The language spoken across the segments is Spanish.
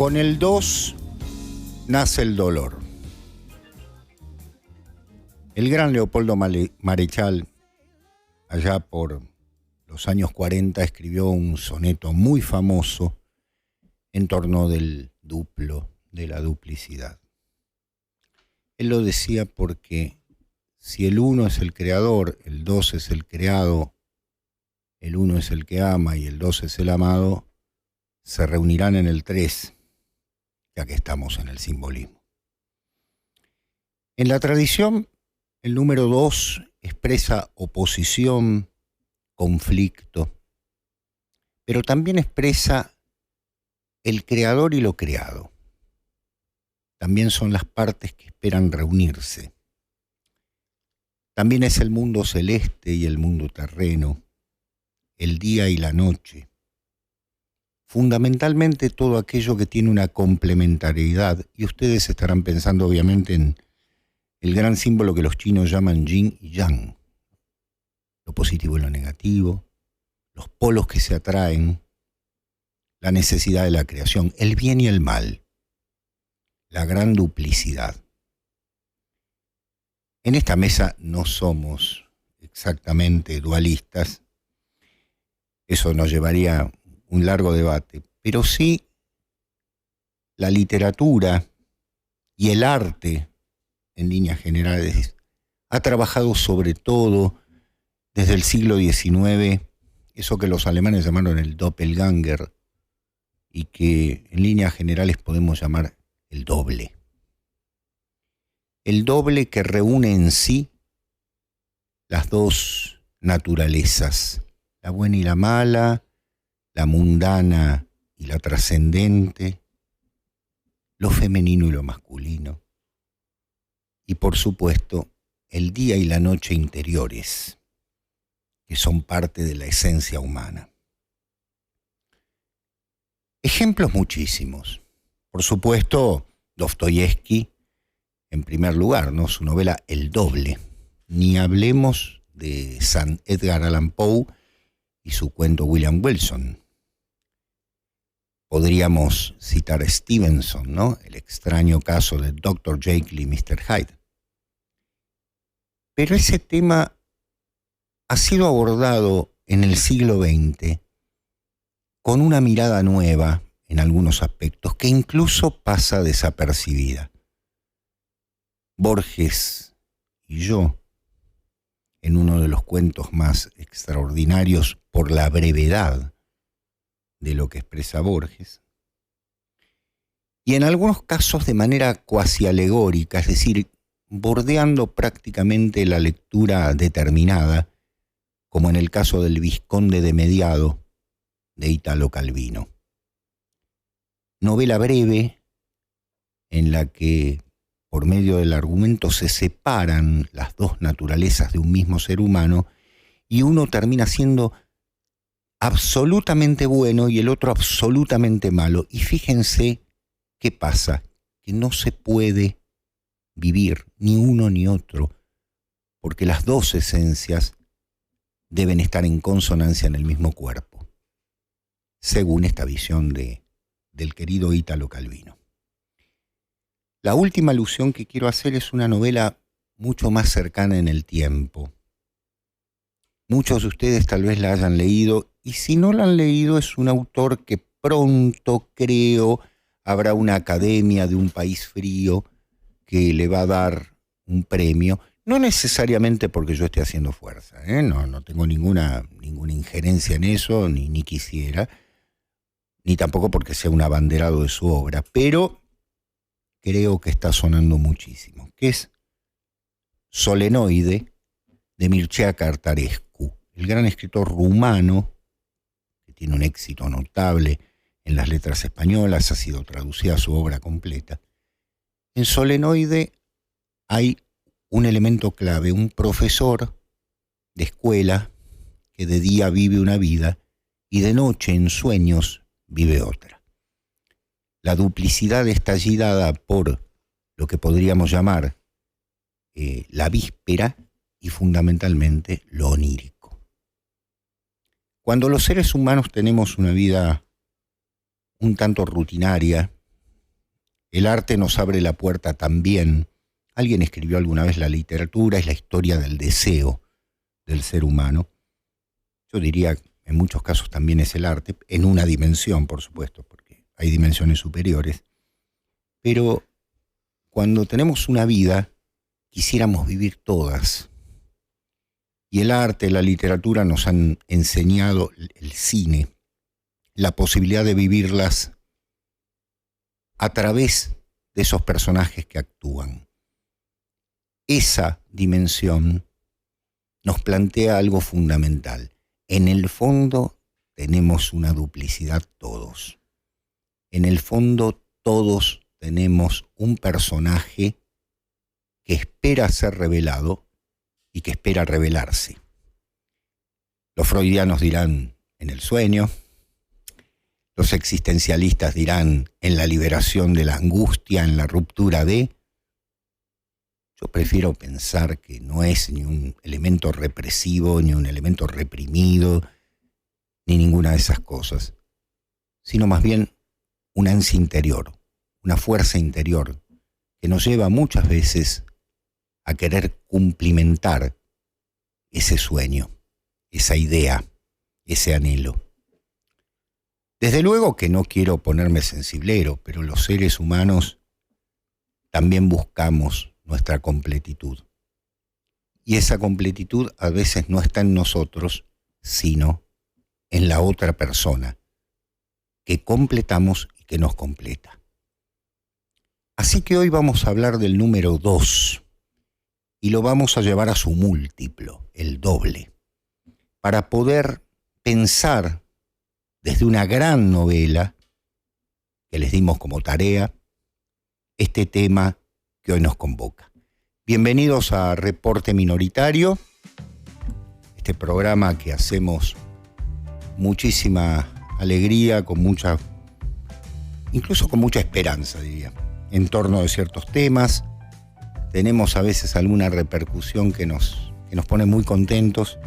Con el 2 nace el dolor. El gran Leopoldo Marechal, allá por los años 40, escribió un soneto muy famoso en torno del duplo, de la duplicidad. Él lo decía porque si el 1 es el creador, el 2 es el creado, el 1 es el que ama y el 2 es el amado, se reunirán en el 3, ya que estamos en el simbolismo. En la tradición, el número 2 expresa oposición, conflicto, pero también expresa el creador y lo creado. También son las partes que esperan reunirse. También es el mundo celeste y el mundo terreno, el día y la noche. Fundamentalmente todo aquello que tiene una complementariedad, y ustedes estarán pensando obviamente en el gran símbolo que los chinos llaman yin y yang, lo positivo y lo negativo, los polos que se atraen, la necesidad de la creación, el bien y el mal, la gran duplicidad. En esta mesa no somos exactamente dualistas, eso nos llevaría un largo debate, pero sí la literatura y el arte, en líneas generales, ha trabajado sobre todo desde el siglo XIX, eso que los alemanes llamaron el Doppelganger, y que en líneas generales podemos llamar el doble. El doble que reúne en sí las dos naturalezas, la buena y la mala, la mundana y la trascendente, lo femenino y lo masculino, y por supuesto el día y la noche interiores, que son parte de la esencia humana. Ejemplos muchísimos. Por supuesto, Dostoyevski, en primer lugar, ¿no? Su novela El Doble. Ni hablemos de San Edgar Allan Poe y su cuento William Wilson. Podríamos citar a Stevenson, ¿no? El extraño caso de Dr. Jekyll y Mr. Hyde. Pero ese tema ha sido abordado en el siglo XX con una mirada nueva en algunos aspectos que incluso pasa desapercibida. Borges y yo, en uno de los cuentos más extraordinarios por la brevedad de lo que expresa Borges, y en algunos casos de manera cuasi alegórica, es decir, bordeando prácticamente la lectura determinada, como en el caso del Vizconde de Mediado, de Italo Calvino. Novela breve en la que, por medio del argumento, se separan las dos naturalezas de un mismo ser humano y uno termina siendo absolutamente bueno y el otro absolutamente malo. Y fíjense qué pasa, que no se puede vivir ni uno ni otro, porque las dos esencias deben estar en consonancia en el mismo cuerpo, según esta visión del querido Italo Calvino. La última alusión que quiero hacer es una novela mucho más cercana en el tiempo. Muchos de ustedes tal vez la hayan leído, y si no la han leído es un autor que pronto, creo, habrá una academia de un país frío que le va a dar un premio. No necesariamente porque yo esté haciendo fuerza, no tengo ninguna injerencia en eso, ni quisiera, ni tampoco porque sea un abanderado de su obra, pero creo que está sonando muchísimo, que es Solenoide, de Mircea Cărtărescu, el gran escritor rumano, que tiene un éxito notable en las letras españolas, ha sido traducida su obra completa. En Solenoide hay un elemento clave, un profesor de escuela que de día vive una vida y de noche en sueños vive otra. La duplicidad está allí dada por lo que podríamos llamar la víspera y fundamentalmente lo onírico. Cuando los seres humanos tenemos una vida un tanto rutinaria, El arte nos abre la puerta también. Alguien escribió alguna vez: la literatura es la historia del deseo del ser humano. Yo diría, en muchos casos también es el arte, en una dimensión, por supuesto, porque hay dimensiones superiores. Pero cuando tenemos una vida, quisiéramos vivir todas. Y el arte, la literatura nos han enseñado, el cine, la posibilidad de vivirlas a través de esos personajes que actúan. Esa dimensión nos plantea algo fundamental. En el fondo tenemos una duplicidad todos. En el fondo todos tenemos un personaje que espera ser revelado y que espera revelarse. Los freudianos dirán en el sueño, los existencialistas dirán en la liberación de la angustia, en la ruptura de. Yo prefiero pensar que no es ni un elemento represivo, ni un elemento reprimido, ni ninguna de esas cosas, sino más bien una ansia interior, una fuerza interior que nos lleva muchas veces a querer cumplimentar ese sueño, esa idea, ese anhelo. Desde luego que no quiero ponerme sensiblero, pero los seres humanos también buscamos nuestra completitud. Y esa completitud a veces no está en nosotros, sino en la otra persona, que completamos y que nos completa. Así que hoy vamos a hablar del número 2, y lo vamos a llevar a su múltiplo, el doble, para poder pensar desde una gran novela que les dimos como tarea este tema que hoy nos convoca. Bienvenidos a Reporte Minoritario, este programa que hacemos muchísima alegría, incluso con mucha esperanza, diría, en torno a ciertos temas. Tenemos a veces alguna repercusión que nos pone muy contentos.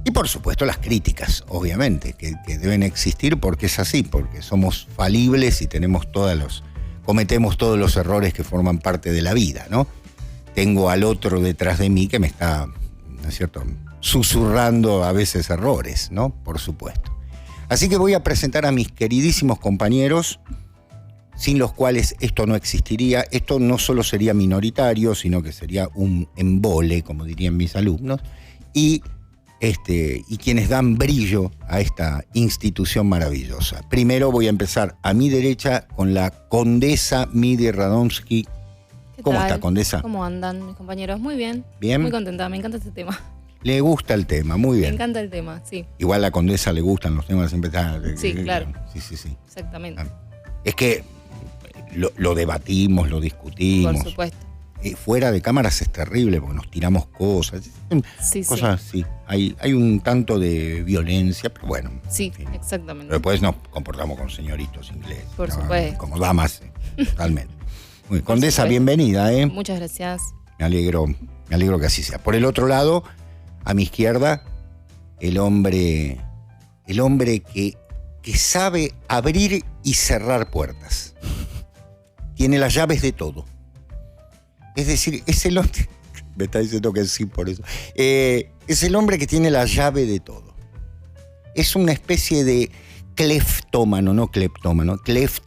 Y por supuesto las críticas, obviamente, que deben existir porque es así, porque somos falibles y cometemos todos los errores que forman parte de la vida, ¿no? Tengo al otro detrás de mí que me está, ¿no es cierto?, susurrando a veces errores, ¿no? Por supuesto. Así que voy a presentar a mis queridísimos compañeros, sin los cuales esto no existiría. Esto no solo sería minoritario, sino que sería un embole, como dirían mis alumnos, y quienes dan brillo a esta institución maravillosa. Primero voy a empezar a mi derecha con la condesa Midi Radomski. ¿Cómo está, condesa? ¿Cómo andan mis compañeros? Muy bien. ¿Bien? Muy contenta, me encanta este tema. Le gusta el tema, muy bien. Me encanta el tema, sí. Igual a la condesa le gustan los temas, siempre está. Sí, claro. Sí. Exactamente. Es que lo debatimos, lo discutimos. Por supuesto. Fuera de cámaras es terrible porque nos tiramos cosas. Cosas así. Hay un tanto de violencia, pero bueno. Sí, en fin. Exactamente. Pero después nos comportamos con señoritos ingleses. Por supuesto. Como damas, totalmente. Muy bien. Condesa, bienvenida. Muchas gracias. Me alegro que así sea. Por el otro lado, a mi izquierda, el hombre que sabe abrir y cerrar puertas. Tiene las llaves de todo. Es decir, es el hombre. Me está diciendo que sí por eso. Es el hombre que tiene la llave de todo. Es una especie de cleftómano, no cleptómano, clef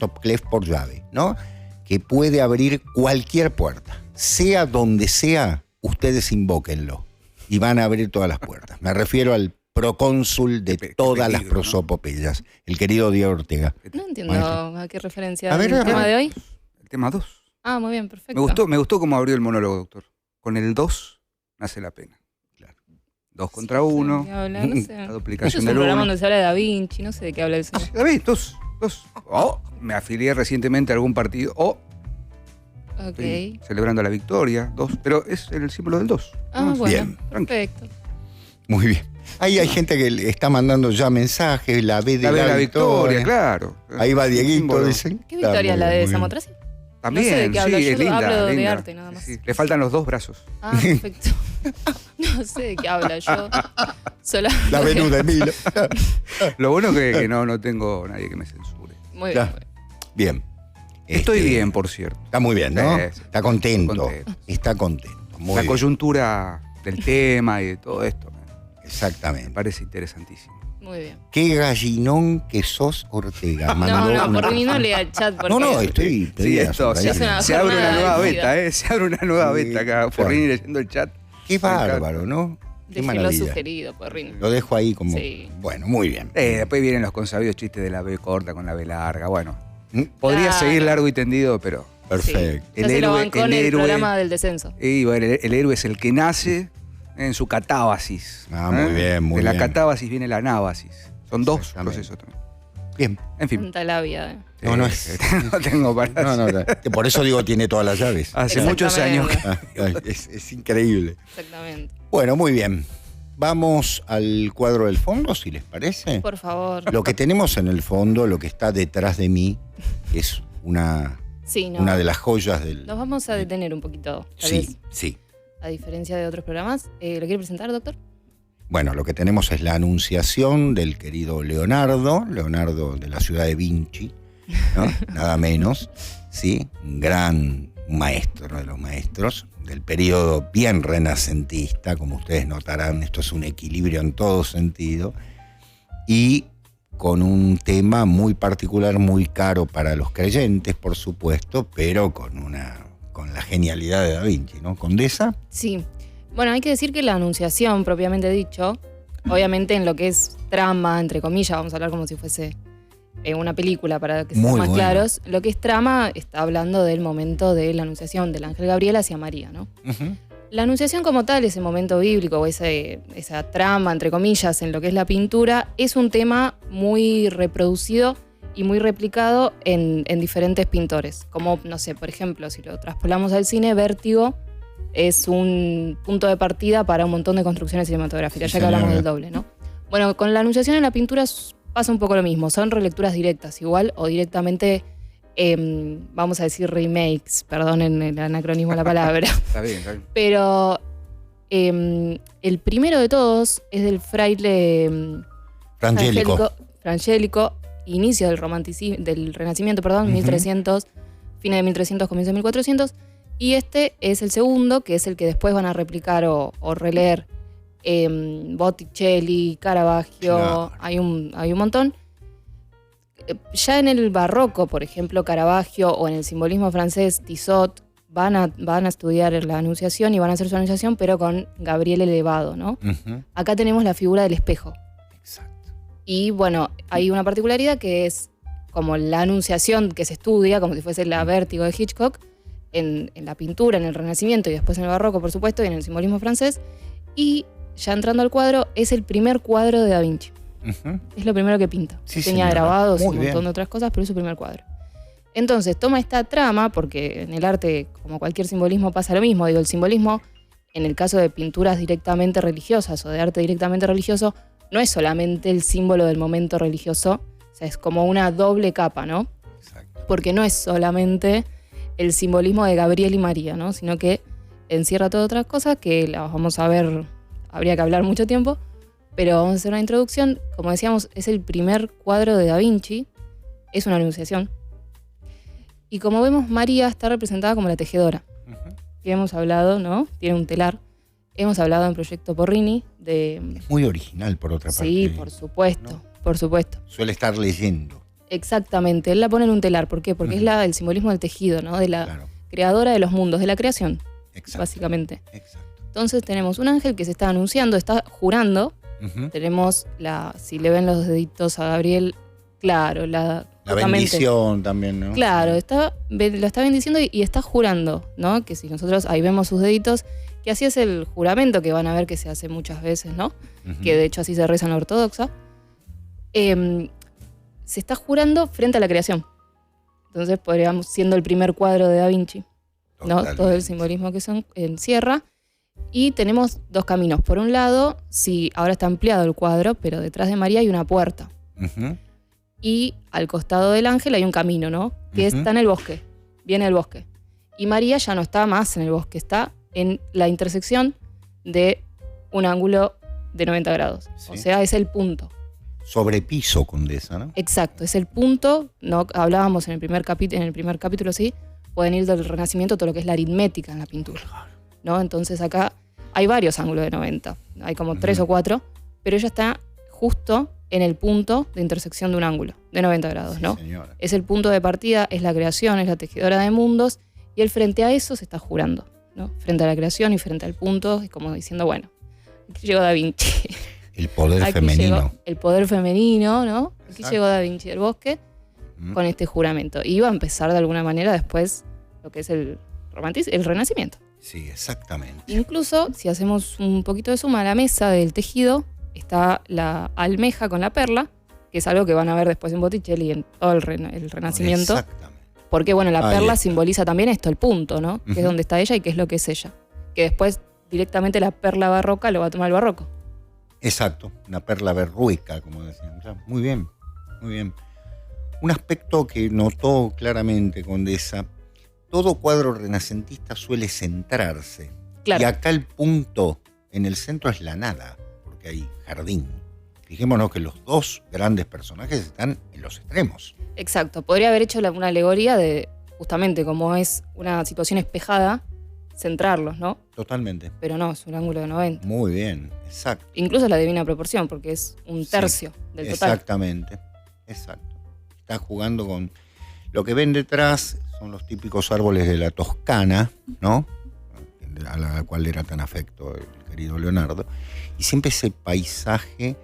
por llave, ¿no? Que puede abrir cualquier puerta. Sea donde sea, ustedes invóquenlo y van a abrir todas las puertas. Me refiero al procónsul de todas las prosopopeyas, ¿no? El querido Diego Ortega. No entiendo a qué referencia. A ver, ¿El tema de hoy? El tema 2. Ah, muy bien, perfecto. Me gustó cómo abrió el monólogo, doctor. Con el 2 nace la pena. Claro. 2 contra 1. Habla, no sé. La Esto duplicación es un del 1. programa donde se habla de Da Vinci, no sé de qué habla el señor. David, 2. Me afilié recientemente a algún partido. Estoy celebrando la victoria. 2. Pero es el símbolo del 2. Ah, bueno. Bien. Perfecto. Muy bien. Ahí hay gente que le está mandando ya mensajes, la B de la victoria. Claro. Ahí va Dieguito, dicen. ¿Qué victoria es la de Samotracia? También, no sé de qué habla, sí, yo es linda, hablo de linda. arte nada más. Sí. Le faltan los 2 brazos. Ah, perfecto. No sé de qué habla, yo solo... La Venus de Milo. Lo bueno que no tengo nadie que me censure. Muy bien. Bien. Estoy bien, por cierto. Está muy bien, ¿no? Sí. Está contento. Contento. Está contento. Muy La bien. coyuntura del tema y de todo esto me Exactamente. parece interesantísimo. Muy bien. Qué gallinón que sos, Ortega. No, por mí no lea el chat. Porque No, estoy. Sí, esto, pedía es una se abre una jornada nueva de vida. beta, Se abre una nueva Sí, beta acá. claro. Porrini leyendo el chat. Qué bárbaro, ¿no? Qué Déjenlo maravilla. sugerido, Porrini. Lo dejo ahí como. Sí. Bueno, muy bien. Después vienen los consabidos chistes de la B corta con la B larga. Bueno, ¿Mm? podría Claro. seguir largo y tendido, pero. Perfecto. Sí. Ya se lo bancó en el programa del descenso. Y bueno, el héroe es el que nace en su catábasis. Ah, muy bien, muy De la bien. catábasis viene la anábasis. Son dos Exactamente. procesos también. Bien. En fin. Tanta labia. No, no es. No tengo para No, por eso digo, tiene todas las llaves. Hace muchos años. Exactamente. Es increíble. Exactamente. Bueno, muy bien. Vamos al cuadro del fondo, si les parece. Por favor. Lo que tenemos en el fondo, lo que está detrás de mí, es una Sí, no. de las joyas del. Nos vamos a detener un poquito, tal Sí, vez, sí. a diferencia de otros programas. ¿Lo quiere presentar, doctor? Bueno, lo que tenemos es la anunciación del querido Leonardo de la ciudad de Vinci, ¿no? Nada menos, ¿sí? Un gran maestro de los maestros, del periodo bien renacentista, como ustedes notarán, esto es un equilibrio en todo sentido, y con un tema muy particular, muy caro para los creyentes, por supuesto, pero con la genialidad de Da Vinci, ¿no? Condesa. Sí. Bueno, hay que decir que la anunciación, propiamente dicho, obviamente en lo que es trama, entre comillas, vamos a hablar como si fuese una película para que sean Muy más bueno. claros, lo que es trama está hablando del momento de la anunciación del ángel Gabriel hacia María, ¿no? Ujú. La anunciación como tal, ese momento bíblico o esa trama, entre comillas, en lo que es la pintura, es un tema muy reproducido y muy replicado en diferentes pintores. Como, no sé, por ejemplo, si lo traspolamos al cine, Vértigo es un punto de partida para un montón de construcciones cinematográficas, Sí, ya que hablamos señora. del doble, ¿no? Bueno, con la anunciación en la pintura pasa un poco lo mismo. Son relecturas directas igual o directamente, vamos a decir remakes, perdonen el anacronismo de la palabra. Está bien, está bien. Pero el primero de todos es del fraile Frangélico, inicio del Renacimiento, perdón, Ujú. 1300, fines de 1300, comienzo de 1400. Y este es el segundo, que es el que después van a replicar o releer Botticelli, Caravaggio, Claro. hay un montón. Ya en el barroco, por ejemplo, Caravaggio, o en el simbolismo francés, Tissot, van a estudiar la anunciación y van a hacer su anunciación, pero con Gabriel elevado, ¿no? Ujú. Acá tenemos la figura del espejo. Exacto. Y bueno, hay una particularidad que es como la anunciación que se estudia, como si fuese la Vértigo de Hitchcock, en la pintura, en el Renacimiento y después en el barroco, por supuesto, y en el simbolismo francés. Y ya entrando al cuadro, es el primer cuadro de Da Vinci. Ujú. Es lo primero que pinta. Sí, Tenía señora. grabados y Muy un montón bien. de otras cosas, pero es su primer cuadro. Entonces, toma esta trama, porque en el arte, como cualquier simbolismo, pasa lo mismo. Digo, el simbolismo, en el caso de pinturas directamente religiosas o de arte directamente religioso, no es solamente el símbolo del momento religioso, o sea, es como una doble capa, ¿no? Exacto. Porque no es solamente el simbolismo de Gabriel y María, ¿no? Sino que encierra todas otras cosas que las vamos a ver, habría que hablar mucho tiempo, pero vamos a hacer una introducción. Como decíamos, es el primer cuadro de Da Vinci, es una anunciación. Y como vemos, María está representada como la tejedora. Ujú. Que hemos hablado, ¿no? Tiene un telar. Hemos hablado en Proyecto Porrini de... Muy original, por otra parte. Sí, por supuesto, ¿no? por supuesto. Suele estar leyendo. Exactamente, él la pone en un telar. ¿Por qué? Porque Ujú. es el simbolismo del tejido, ¿no? De la Claro. creadora de los mundos, de la creación, Exacto. básicamente. Exacto. Entonces tenemos un ángel que se está anunciando, está jurando. Ujú. Tenemos si le ven los deditos a Gabriel, claro, La justamente, bendición también, ¿no? claro, lo está bendiciendo y está jurando, ¿no? Que si nosotros ahí vemos sus deditos, que así es el juramento que van a ver que se hace muchas veces, ¿no? Ujú. Que de hecho así se reza en la ortodoxa. Se está jurando frente a la creación. Entonces podríamos, siendo el primer cuadro de Da Vinci, ¿no? Totalmente. Todo el simbolismo que se encierra. Y tenemos dos caminos. Por un lado, sí, ahora está ampliado el cuadro, pero detrás de María hay una puerta. Ujú. Y al costado del ángel hay un camino, ¿no? Que Ujú. está en el bosque. Viene el bosque. Y María ya no está más en el bosque, está en la intersección de un ángulo de 90 grados. Sí. O sea, es el punto. Sobrepiso, Condesa, ¿no? Exacto, es el punto, no hablábamos en el primer capítulo, sí, pueden ir del Renacimiento todo lo que es la aritmética en la pintura, ¿no? Entonces acá hay varios ángulos de 90, hay como 3 o 4, pero ella está justo en el punto de intersección de un ángulo de 90 grados, ¿no? Señora. Es el punto de partida, es la creación, es la tejedora de mundos, y él frente a eso se está jurando, ¿no? Frente a la creación y frente al punto, es como diciendo, bueno, aquí llegó Da Vinci. El poder Aquí femenino. llegó el poder femenino, ¿no? Aquí Exacto. llegó Da Vinci del Bosque con este juramento. Y iba a empezar de alguna manera después lo que es el Renacimiento. Sí, exactamente. Incluso, si hacemos un poquito de suma, a la mesa del tejido está la almeja con la perla, que es algo que van a ver después en Botticelli en todo el Renacimiento. Exactamente. Porque, bueno, la Ahí perla está. simboliza también esto, el punto, ¿no? Que es Ujú. donde está ella y qué es lo que es ella. Que después directamente la perla barroca lo va a tomar el barroco. Exacto, una perla berrueca, como decían. Ya, muy bien, muy bien. Un aspecto que notó claramente, Condesa, todo cuadro renacentista suele centrarse. Claro. Y acá el punto en el centro es la nada, porque hay jardín. Fijémonos que los dos grandes personajes están en los extremos. Exacto, podría haber hecho una alegoría de, justamente como es una situación espejada, centrarlos, ¿no? Totalmente. Pero no, es un ángulo de 90. Muy bien, exacto. Incluso la divina proporción, porque es un Sí, tercio del total. Exactamente, exacto. Está jugando con... Lo que ven detrás son los típicos árboles de la Toscana, ¿no? A la cual era tan afecto el querido Leonardo. Y siempre ese paisaje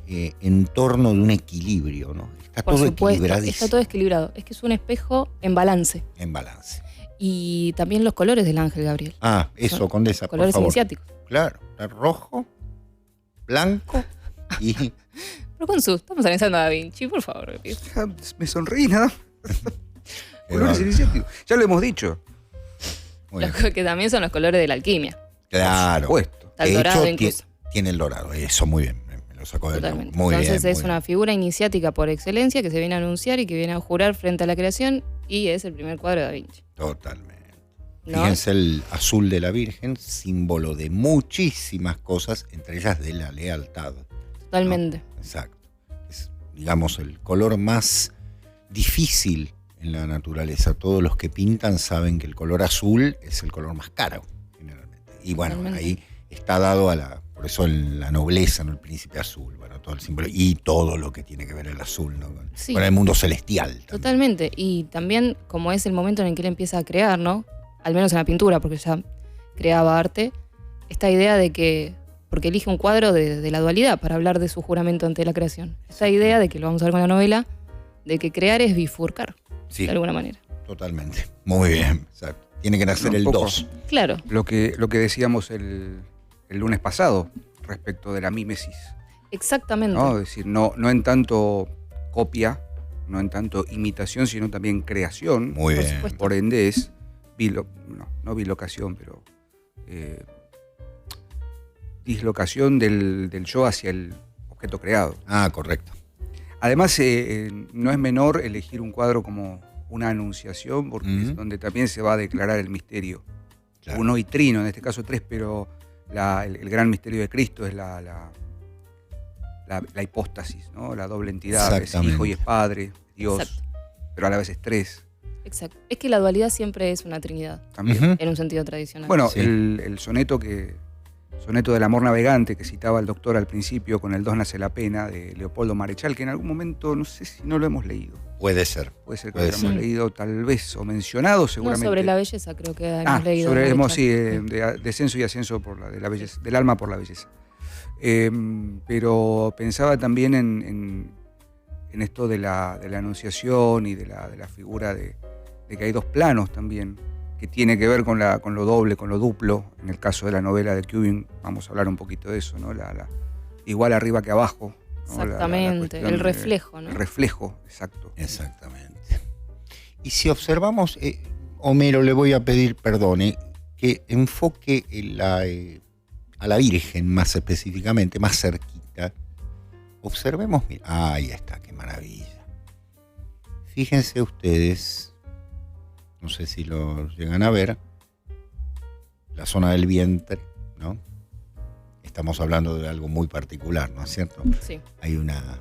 en torno de un equilibrio, ¿no? Está Por todo supuesto, equilibradísimo. está todo equilibrado. Es que es un espejo en balance. En balance. Y también los colores del ángel Gabriel. Ah, eso, Son Condesa, por colores favor. iniciáticos. Claro, está rojo, blanco y... Pero estamos analizando a Da Vinci, por favor. Me sonreí nada. Colores iniciáticos. Ya lo hemos dicho. Muy bien. Que también son los colores de la alquimia. Claro. Por supuesto. Está el De dorado hecho, incluso. tiene el dorado. Eso, muy bien. Me lo sacó de la... Totalmente. Muy Entonces bien. es muy una bien. figura iniciática por excelencia que se viene a anunciar y que viene a jurar frente a la creación y es el primer cuadro de Da Vinci. Totalmente. ¿No? Fíjense el azul de la Virgen, símbolo de muchísimas cosas, entre ellas de la lealtad. Totalmente. ¿No? Exacto. Es, digamos, el color más difícil en la naturaleza. Todos los que pintan saben que el color azul es el color más caro, generalmente. Y bueno, Totalmente. ahí está dado a la... Por eso la nobleza, ¿no? El príncipe azul, bueno, todo el símbolo. Y todo lo que tiene que ver el azul, ¿no? Sí. Con el mundo celestial. También. Totalmente. Y también como es el momento en el que él empieza a crear, ¿no? Al menos en la pintura, porque ya creaba arte, esta idea de que, porque elige un cuadro de la dualidad para hablar de su juramento ante la creación. Esa idea de que lo vamos a ver con la novela, de que crear es bifurcar, Sí, de alguna manera. totalmente. Muy bien. Exacto. Tiene que nacer Un el poco. 2. Claro, Lo que decíamos el lunes pasado respecto de la mímesis, exactamente. ¿no? Es decir, no en tanto copia, no en tanto imitación, sino también creación. Muy Por bien. supuesto. Por ende es no bilocación, pero dislocación del yo hacia el objeto creado. Ah, correcto. Además, no es menor elegir un cuadro como una anunciación, porque es donde también se va a declarar el misterio. Claro. Uno y trino, en este caso 3, pero el gran misterio de Cristo es la hipóstasis, ¿no? La doble entidad, es Exactamente. hijo y es padre, Dios, Exacto. pero a la vez es 3 Exacto. Es que la dualidad siempre es una trinidad, también. Ujú. en un sentido tradicional. Bueno, Sí. el soneto del amor navegante que citaba el doctor al principio con el Dos nace la pena de Leopoldo Marechal, que en algún momento, no sé si no lo hemos leído. Puede ser. Puede ser que Puede lo hayamos ser. leído tal vez, o mencionado no, seguramente. sobre la belleza creo que hemos leído. sobre Marechal. sí, de descenso y ascenso por de la belleza, del alma por la belleza. Pero pensaba también en esto de la anunciación y de la figura de que hay dos planos también, que tiene que ver con lo doble, con lo duplo. En el caso de la novela de Cuban, vamos a hablar un poquito de eso, ¿no? Igual arriba que abajo. ¿no? Exactamente, cuestión el reflejo, ¿no? El reflejo, exacto. Exactamente. Y si observamos, Homero, le voy a pedir, perdone, que enfoque a la Virgen más específicamente, más cerquita. Observemos, mira, ahí está, qué maravilla. Fíjense ustedes, no sé si lo llegan a ver, la zona del vientre, ¿no? Estamos hablando de algo muy particular, ¿no es cierto? Sí. Hay una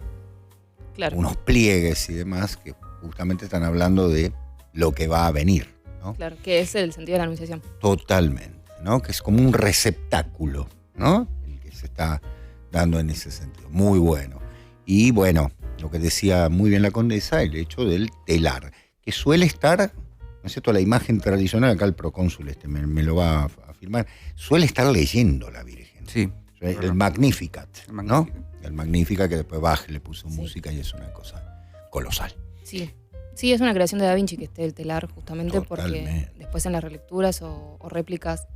Claro. unos pliegues y demás que justamente están hablando de lo que va a venir, ¿no? Claro, que es el sentido de la anunciación. Totalmente, ¿no? Que es como un receptáculo, ¿no? El que se está dando en ese sentido. Muy bueno. Y bueno, lo que decía muy bien la condesa, el hecho del telar, que suele estar, ¿no es cierto? La imagen tradicional, acá el procónsul me lo va a afirmar, suele estar leyendo la Virgen. Sí. El Magnificat, El ¿no? Magnificat. El Magnificat, que después Bach le puso Sí. música y es una cosa colosal. Sí. Sí, es una creación de Da Vinci que esté el telar, justamente Totalmente. porque después en las relecturas o réplicas,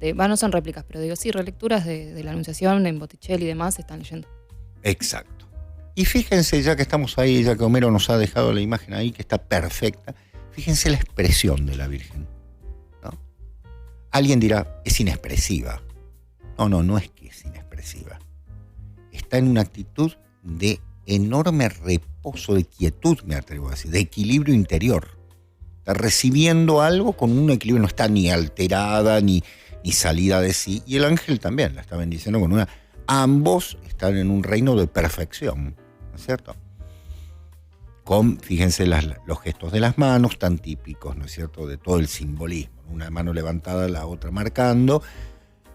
no son réplicas, pero digo, sí, relecturas de la Anunciación en Botticelli y demás se están leyendo. Exacto. Y fíjense, ya que estamos ahí, ya que Homero nos ha dejado la imagen ahí, que está perfecta, fíjense la expresión de la Virgen, ¿no? Alguien dirá, es inexpresiva. No es que es inexpresiva. Está en una actitud de enorme reposo, de quietud, me atrevo a decir, de equilibrio interior. Está recibiendo algo con un equilibrio, no está ni alterada, ni salida de sí. Y el ángel también la está bendiciendo con una... Ambos están en un reino de perfección, ¿no es cierto? Fíjense los gestos de las manos, tan típicos, ¿no es cierto?, de todo el simbolismo. Una mano levantada, la otra marcando,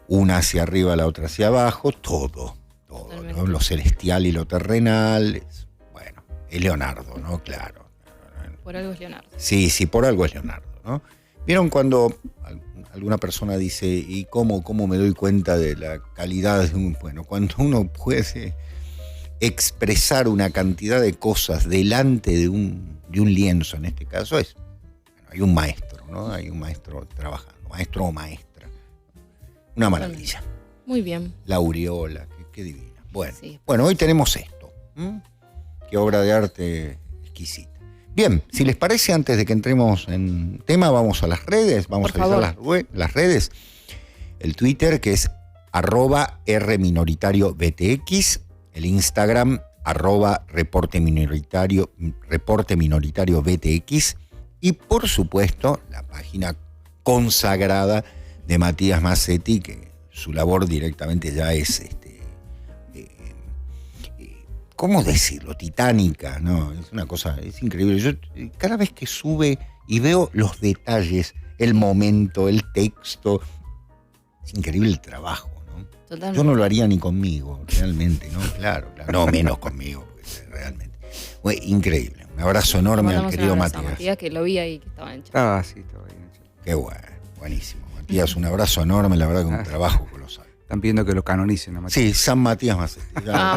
una hacia arriba, la otra hacia abajo, todo, ¿no? Lo celestial y lo terrenal. Bueno, es Leonardo, ¿no? Claro. Por algo es Leonardo. Sí, por algo es Leonardo, ¿no? ¿Vieron cuando alguna persona dice, ¿y cómo me doy cuenta de la calidad de un... Bueno, cuando uno puede expresar una cantidad de cosas delante de un lienzo, en este caso hay un maestro, ¿no? Hay un maestro trabajando, maestro o maestra. Una maravilla. Muy bien. La aureola, qué divina. Bueno, Sí. bueno, hoy tenemos esto. Qué obra de arte exquisita. Bien, si les parece, antes de que entremos en tema, vamos a las redes, vamos Por a revisar las redes. El Twitter, que es @rminoritariobtx, el Instagram, @reporte minoritario btx, y por supuesto, la página consagrada de Matías Massetti, que su labor directamente ya es ¿cómo decirlo? Titánica, ¿no? Es una cosa, es increíble. Yo cada vez que sube y veo los detalles, el momento, el texto, es increíble el trabajo, ¿no? Totalmente. Yo no lo haría ni conmigo, realmente, ¿no? Claro. No, menos conmigo, porque realmente. Bueno, increíble. Un abrazo enorme al Mandamos querido un abrazo a Matías. Matías, que lo vi ahí, que estaba en chat. Estaba bien. Qué bueno, buenísimo. Matías, un abrazo enorme, la verdad que un trabajo colosal. Están pidiendo que lo canonicen a Matías. Sí, San Matías Massetti.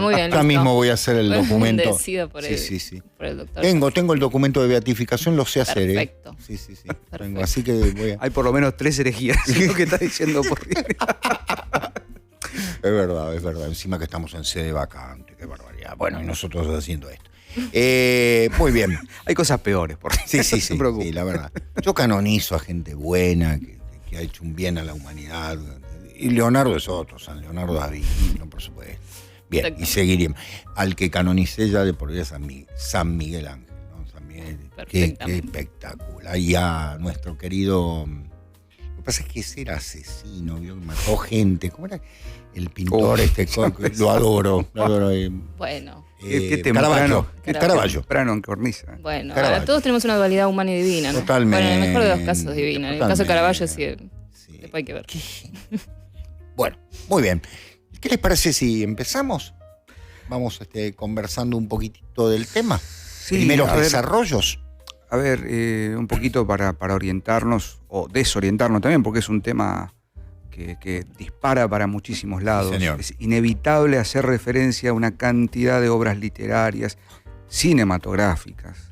Muy bien. Ya listo. mismo voy a hacer el documento. Bendecido por el, Sí. por el doctor. Tengo el documento de beatificación, lo sé hacer, Perfecto. Sí. Perfecto. Tengo, así que voy a... Hay por lo menos 3 herejías, lo que está diciendo por ahí. Es verdad. Encima que estamos en sede vacante, qué barbaridad. Bueno, y nosotros haciendo esto. Muy bien. Hay cosas peores, por ahí. Sí, No se preocupe. sí, la verdad. Yo canonizo a gente buena, que ha hecho un bien a la humanidad. Y Leonardo es otro, San Leonardo da Vinci, por supuesto. Bien, Exacto. y seguiríamos. Al que canonicé ya de por vida San Miguel Ángel, ¿no? San Miguel, qué espectacular. Y a nuestro querido... Lo que pasa es que ese era asesino, ¿vio? Mató gente. ¿Cómo era? El pintor lo adoro. Bueno, Qué temprano. Caravaggio. Temprano en cornisa. bueno. Caravaggio. Ahora todos tenemos una dualidad humana y divina, ¿no? Totalmente. Bueno, en el mejor de los casos divina. En el caso de Caravaggio sí, Sí. después hay que ver. Bueno, muy bien. ¿Qué les parece si empezamos? Vamos conversando un poquitito del tema. Sí, Primeros a ver, desarrollos. A ver, un poquito para orientarnos o desorientarnos también, porque es un tema que dispara para muchísimos lados. Sí, señor. Es inevitable hacer referencia a una cantidad de obras literarias, cinematográficas.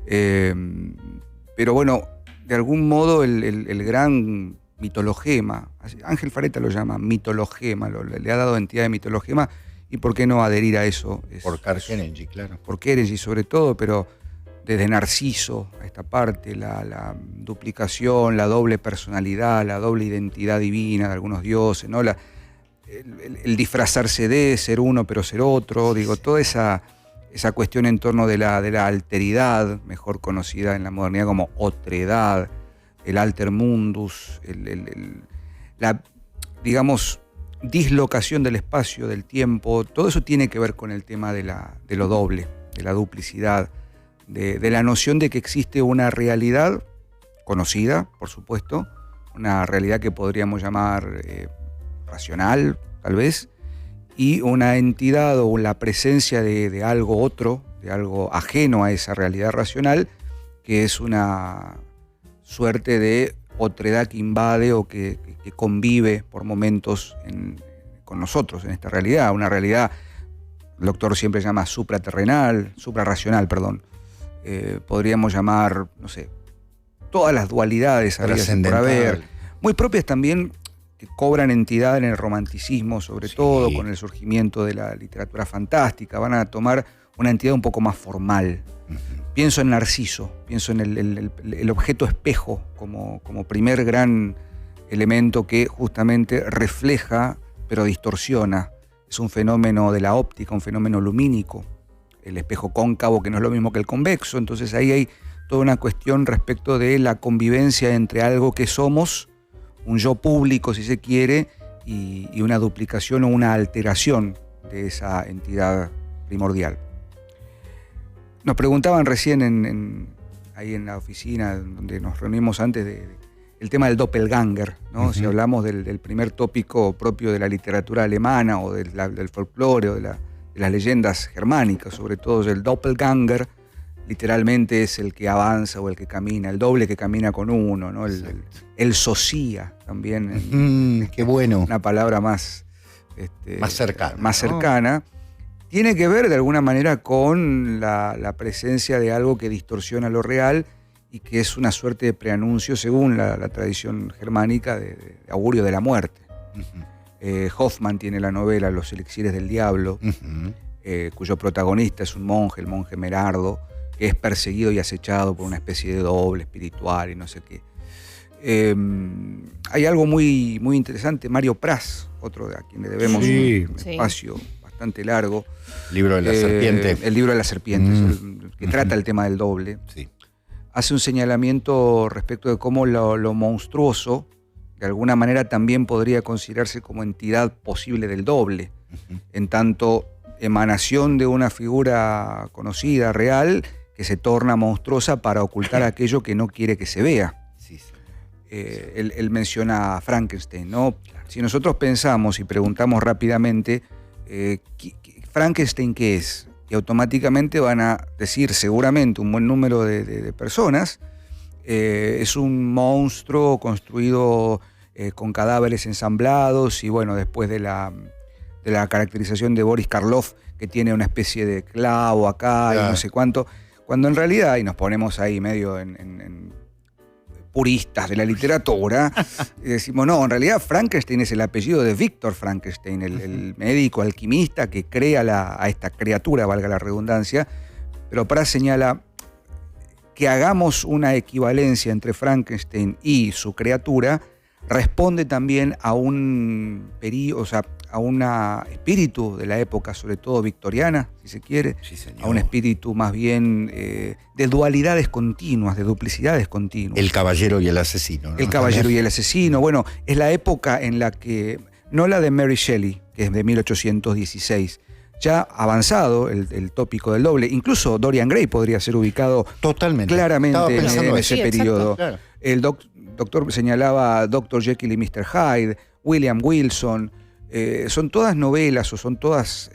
Pero bueno, de algún modo el gran mitologema, Ángel Fareta lo llama mitologema, le ha dado entidad de mitologema, y por qué no adherir a eso. Por Carl Kennedy, claro. Por Kennedy sobre todo, pero desde Narciso a esta parte, la duplicación, la doble personalidad, la doble identidad divina de algunos dioses, ¿no? El disfrazarse de ser uno pero ser otro, digo, toda esa cuestión en torno de la alteridad, mejor conocida en la modernidad como otredad, el alter mundus, la, digamos, dislocación del espacio, del tiempo, todo eso tiene que ver con el tema de lo doble, de la duplicidad, de la noción de que existe una realidad conocida, por supuesto, una realidad que podríamos llamar racional, tal vez, y una entidad o la presencia de algo otro, de algo ajeno a esa realidad racional, que es una suerte de otredad que invade o que convive por momentos con nosotros en esta realidad, una realidad, el doctor siempre llama suprarracional, perdón. Podríamos llamar, no sé, todas las dualidades habidas por haber, muy propias también, que cobran entidad en el romanticismo, sobre todo con el surgimiento de la literatura fantástica, van a tomar una entidad un poco más formal. Pienso en Narciso, pienso en el objeto espejo como primer gran elemento que justamente refleja, pero distorsiona. Es un fenómeno de la óptica, un fenómeno lumínico. El espejo cóncavo, que no es lo mismo que el convexo, entonces ahí hay toda una cuestión respecto de la convivencia entre algo que somos, un yo público si se quiere, y una duplicación o una alteración de esa entidad primordial. Nos preguntaban recién ahí en la oficina donde nos reunimos antes el tema del doppelganger, ¿no? Si hablamos del primer tópico propio de la literatura alemana o del folclore o de las leyendas germánicas, sobre todo el doppelganger, literalmente es el que avanza o el que camina, el doble que camina con uno, ¿no? El socia también. Qué bueno. Una palabra más cercana. Más cercana. Tiene que ver de alguna manera con la presencia de algo que distorsiona lo real y que es una suerte de preanuncio, según la tradición germánica, de augurio de la muerte. Hoffmann tiene la novela Los elixires del diablo, cuyo protagonista es un monje, el monje Merardo, que es perseguido y acechado por una especie de doble espiritual y no sé qué. Hay algo muy, muy interesante, Mario Praz, otro a quien le debemos un espacio bastante largo. Libro de la serpiente. El libro de la serpiente, que trata el tema del doble. Sí. Hace un señalamiento respecto de cómo lo monstruoso, de alguna manera, también podría considerarse como entidad posible del doble, en tanto emanación de una figura conocida, real, que se torna monstruosa para ocultar aquello que no quiere que se vea. Él menciona a Frankenstein, ¿no? Si nosotros pensamos y preguntamos rápidamente, ¿Frankenstein qué es? Y automáticamente van a decir seguramente un buen número de personas, es un monstruo construido con cadáveres ensamblados y bueno, después de la caracterización de Boris Karloff, que tiene una especie de clavo acá y no sé cuánto, cuando en realidad, y nos ponemos ahí medio en puristas de la literatura, y decimos, no, en realidad Frankenstein es el apellido de Víctor Frankenstein, el médico alquimista que crea a esta criatura, valga la redundancia, pero Praz señala que hagamos una equivalencia entre Frankenstein y su criatura, responde también a un espíritu de la época, sobre todo victoriana, si se quiere, a un espíritu más bien de dualidades continuas, de duplicidades continuas. El caballero y el asesino, ¿no? El caballero y el asesino, bueno, es la época en la que, no la de Mary Shelley, que es de 1816, ya avanzado el tópico del doble, incluso Dorian Gray podría ser ubicado totalmente claramente en ese periodo. Claro. El doctor señalaba Dr. Jekyll y Mr. Hyde, William Wilson, son todas novelas o son todas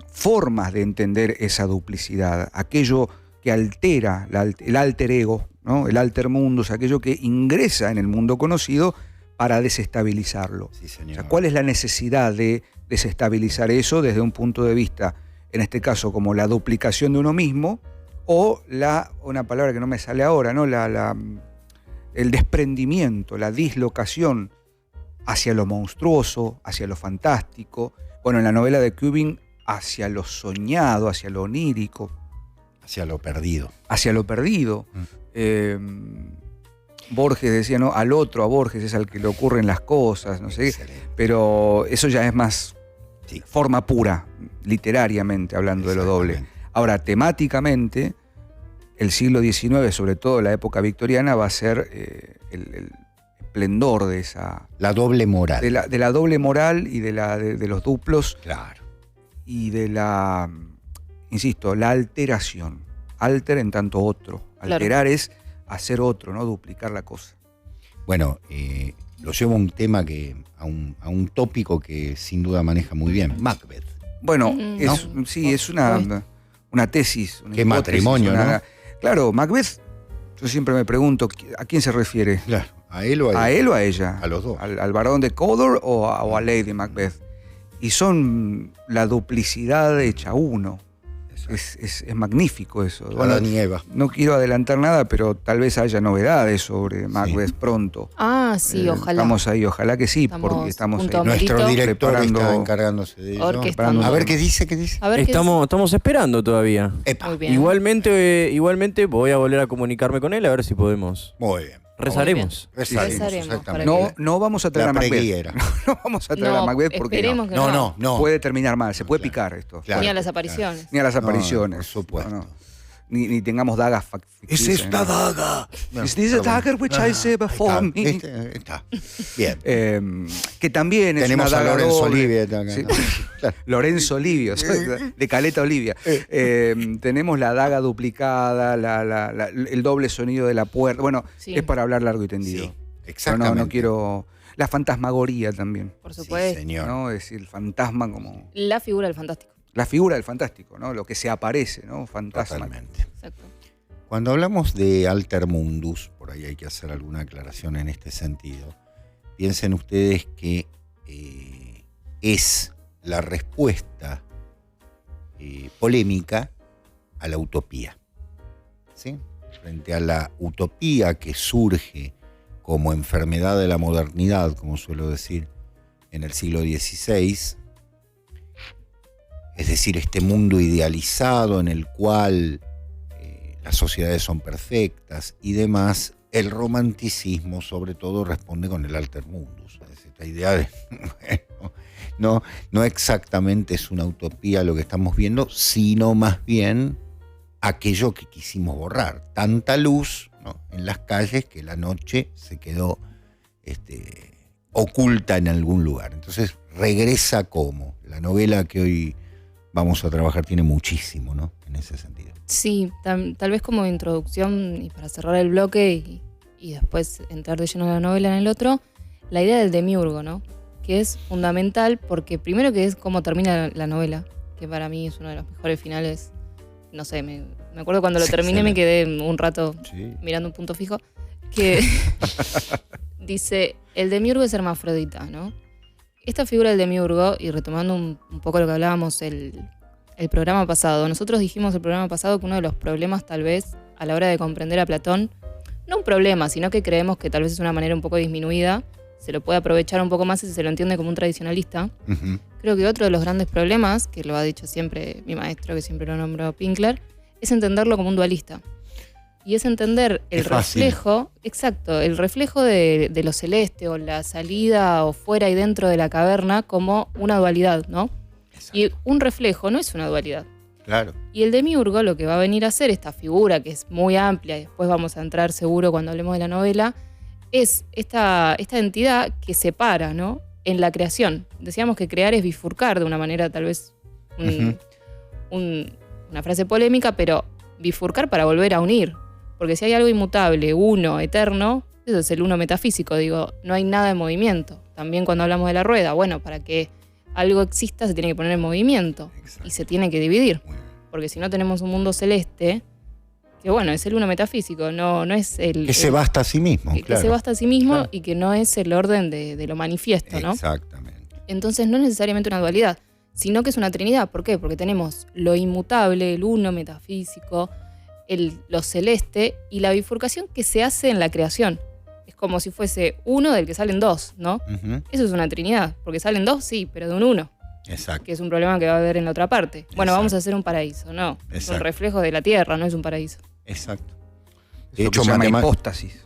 formas de entender esa duplicidad, aquello que altera el alter ego, ¿no? El alter mundus, aquello que ingresa en el mundo conocido para desestabilizarlo. Sí, señor. O sea, ¿cuál es la necesidad de desestabilizar eso desde un punto de vista, en este caso, como la duplicación de uno mismo, o una palabra que no me sale ahora, ¿no? El desprendimiento, la dislocación hacia lo monstruoso, hacia lo fantástico, bueno, en la novela de Cubbing, hacia lo soñado, hacia lo onírico. Hacia lo perdido. Hacia lo perdido. Borges decía, ¿no? A Borges es al que le ocurren las cosas, no sé. Excelente. Pero eso ya es más forma pura, literariamente hablando de lo doble. Ahora, temáticamente, el siglo XIX, sobre todo la época victoriana, va a ser el esplendor de esa... La doble moral. De la doble moral y de los duplos. Claro. Y de la insisto, la alteración. Alter en tanto otro. Claro. Alterar es hacer otro, ¿no? Duplicar la cosa. Bueno, lo llevo a un tema a un tópico que sin duda maneja muy bien, Macbeth. Bueno, ¿No? sí, es una tesis. Una Qué hipótesis, matrimonio, ¿no? Claro, Macbeth, yo siempre me pregunto, ¿a quién se refiere? Claro, ¿a él o a ella? ¿A él o a ella? A los dos. ¿Al barón de Cawdor o a Lady Macbeth? Y son la duplicidad hecha uno. Es magnífico eso. Adán y Eva. No quiero adelantar nada, pero tal vez haya novedades sobre Macbeth pronto. Ah, sí, ojalá. Estamos ahí, ojalá que sí, Estamos porque estamos junto ahí. a Nuestro Marito. director Preparando- está encargándose de ello. Orquestando. A ver qué dice, qué dice. A ver qué Estamos esperando todavía. Epa, Muy bien. Igualmente voy a volver a comunicarme con él a ver si podemos. muy bien. Rezaremos. Rezaremos, Rezaremos exactamente. para No vamos a traer La a Macbeth. preguiera. No vamos a traer a No, Macbeth porque esperemos que No. puede terminar mal, se puede Claro. picar esto. Claro. Ni a las apariciones. Ni a las No, apariciones. por supuesto. No. Ni tengamos dagas ficticias. Es esta daga. Is this a dagger which I say before me? Está. Bien. Que también Tenemos es a una daga Lorenzo doble. Olivia acá, Sí. ¿no? Claro. Lorenzo Olivia, de Caleta Olivia. Tenemos la daga duplicada, el doble sonido de la puerta. Bueno, Sí. es para hablar largo y tendido. Sí, Pero exactamente. no quiero... La fantasmagoría también, Por Sí, supuesto. señor. ¿no? Es decir, el fantasma como... La figura del fantástico. La figura del fantástico, ¿no? Lo que se aparece, ¿no? Fantasma. Totalmente. Exacto. Cuando hablamos de alter mundus, por ahí hay que hacer alguna aclaración en este sentido, piensen ustedes que es la respuesta polémica a la utopía. ¿Sí? Frente a la utopía que surge como enfermedad de la modernidad, como suelo decir, en el siglo XVI, es decir, este mundo idealizado en el cual las sociedades son perfectas y demás, el romanticismo sobre todo responde con el alter mundus. Es esta idea de, bueno, no exactamente es una utopía lo que estamos viendo, sino más bien aquello que quisimos borrar. Tanta luz, ¿no?, en las calles que la noche se quedó oculta en algún lugar. Entonces regresa como. La novela que hoy vamos a trabajar tiene muchísimo, ¿no?, en ese sentido. Sí, tal vez como introducción y para cerrar el bloque y después entrar de lleno a la novela en el otro, la idea del demiurgo, ¿no? Que es fundamental porque primero que es cómo termina la novela, que para mí es uno de los mejores finales. No sé, me acuerdo cuando lo Sí, terminé me excelente. quedé un rato Sí. mirando un punto fijo, que dice, el demiurgo es hermafrodita, ¿no? Esta figura del demiurgo, y retomando un poco lo que hablábamos el programa pasado, nosotros dijimos el programa pasado que uno de los problemas tal vez a la hora de comprender a Platón, no un problema, sino que creemos que tal vez es una manera un poco disminuida, se lo puede aprovechar un poco más si se lo entiende como un tradicionalista. Ujú. Creo que otro de los grandes problemas, que lo ha dicho siempre mi maestro, que siempre lo nombró Pinkler, es entenderlo como un dualista. Y es entender el Es fácil. reflejo, exacto, el reflejo de lo celeste o la salida o fuera y dentro de la caverna como una dualidad, ¿no? Exacto. Y un reflejo no es una dualidad. Claro. Y el demiurgo lo que va a venir a hacer, esta figura que es muy amplia, y después vamos a entrar seguro cuando hablemos de la novela, es esta entidad que separa, ¿no?, en la creación. Decíamos que crear es bifurcar de una manera tal vez una frase polémica, pero bifurcar para volver a unir. Porque si hay algo inmutable, uno, eterno, eso es el uno metafísico, digo, no hay nada en movimiento. También cuando hablamos de la rueda, bueno, para que algo exista se tiene que poner en movimiento Exacto. y se tiene que dividir. Muy bien. Porque si no tenemos un mundo celeste, que bueno, es el uno metafísico, no es el... Que se basta a sí mismo, que claro. se basta a sí mismo Claro. y que no es el orden de lo manifiesto, ¿no? Exactamente. Entonces no es necesariamente una dualidad, sino que es una trinidad. ¿Por qué? Porque tenemos lo inmutable, el uno metafísico, lo celeste y la bifurcación que se hace en la creación. Es como si fuese uno del que salen dos, ¿no? Ujú. Eso es una trinidad, porque salen dos, sí, pero de un uno, Exacto. que es un problema que va a haber en la otra parte. Bueno, Exacto. vamos a hacer un paraíso, no. Es un Exacto. reflejo de la tierra, no es un paraíso. Exacto. Eso De que hecho, se llama matema- hipóstasis,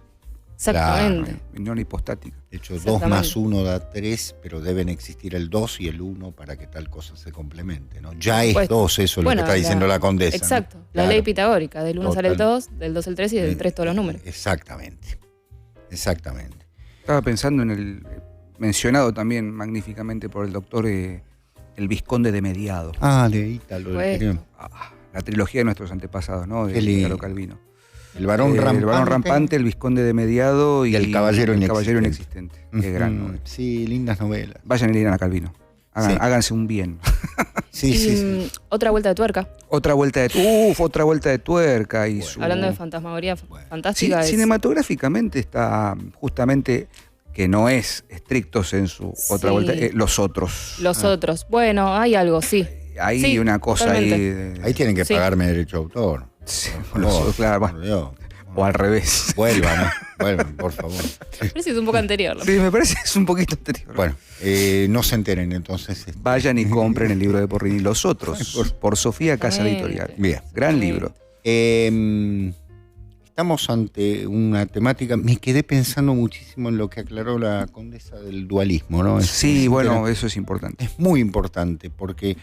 Exactamente. unión hipostática. De hecho, 2 Exactamente. más 1 da 3, pero deben existir el 2 y el 1 para que tal cosa se complemente, ¿no? Ya es Pues, 2, eso es bueno, lo que está diciendo la condesa. ¿no? Exacto. La Claro. ley pitagórica, del 1 sale el Total. 2, del 2 el 3 y del 3 todos los números. Exactamente. Exactamente. Estaba pensando en el mencionado también magníficamente por el doctor, el Vizconde de Mediado. Ah, de Ítalo. Supuesto. la trilogía de nuestros antepasados, ¿no? De Qué lindo. Italo Calvino. El varón rampante. El varón rampante, el vizconde de Mediado y el caballero inexistente. Qué gran novela. Sí, lindas novelas. Vayan y lean a Calvino. Sí. Háganse un bien. Sí, Y, sí. Otra vuelta de tuerca. Otra vuelta de tuerca. Y Bueno. Hablando de fantasmagoría fantástica. Sí, cinematográficamente está justamente, que no es estricto sensu, otra Sí. vuelta, los otros. Los otros. Bueno, hay algo, sí. Hay Sí, una cosa totalmente. Ahí tienen que Sí. pagarme derecho de autor. Sí, Por favor, claro, por bueno, Dios. o al revés. Vuelvan, ¿no? Vuelvan, por favor. Parece que es un poco anterior. ¿no? Sí, me parece que es un poquito anterior. Bueno, no se enteren entonces. Vayan y compren el libro de Porrini, Los Otros, por Sofía Casa Editorial. Bien. Gran Sí. libro. Estamos ante una temática. Me quedé pensando muchísimo en lo que aclaró la condesa del dualismo, ¿no? Sí, Es- bueno, eso es importante. es muy importante porque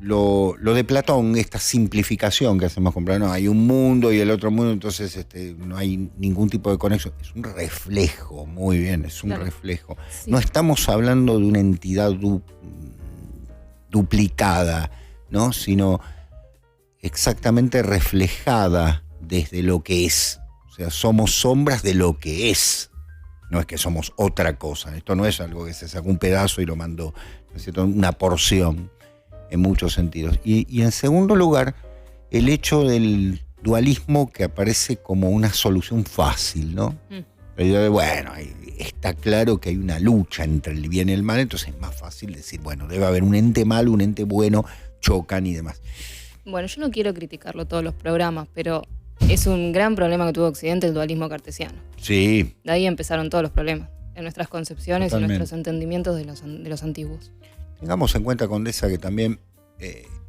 lo de Platón, esta simplificación que hacemos con Platón, hay un mundo y el otro mundo, entonces no hay ningún tipo de conexión. Es un reflejo, muy bien, es un Claro. reflejo. Sí. No estamos hablando de una entidad duplicada, ¿no? Sino exactamente reflejada desde lo que es. O sea, somos sombras de lo que es. No es que somos otra cosa. Esto no es algo que se sacó un pedazo y lo mandó, ¿no es cierto? Una porción en muchos sentidos. Y en segundo lugar, el hecho del dualismo que aparece como una solución fácil, ¿no? La idea de, bueno, está claro que hay una lucha entre el bien y el mal, entonces es más fácil decir, bueno, debe haber un ente malo, un ente bueno, chocan y demás. Bueno, yo no quiero criticarlo todos los programas, pero es un gran problema que tuvo Occidente el dualismo cartesiano. Sí, De ahí empezaron todos los problemas, en nuestras concepciones Totalmente. y nuestros entendimientos de los antiguos. tengamos en cuenta, Condesa, que también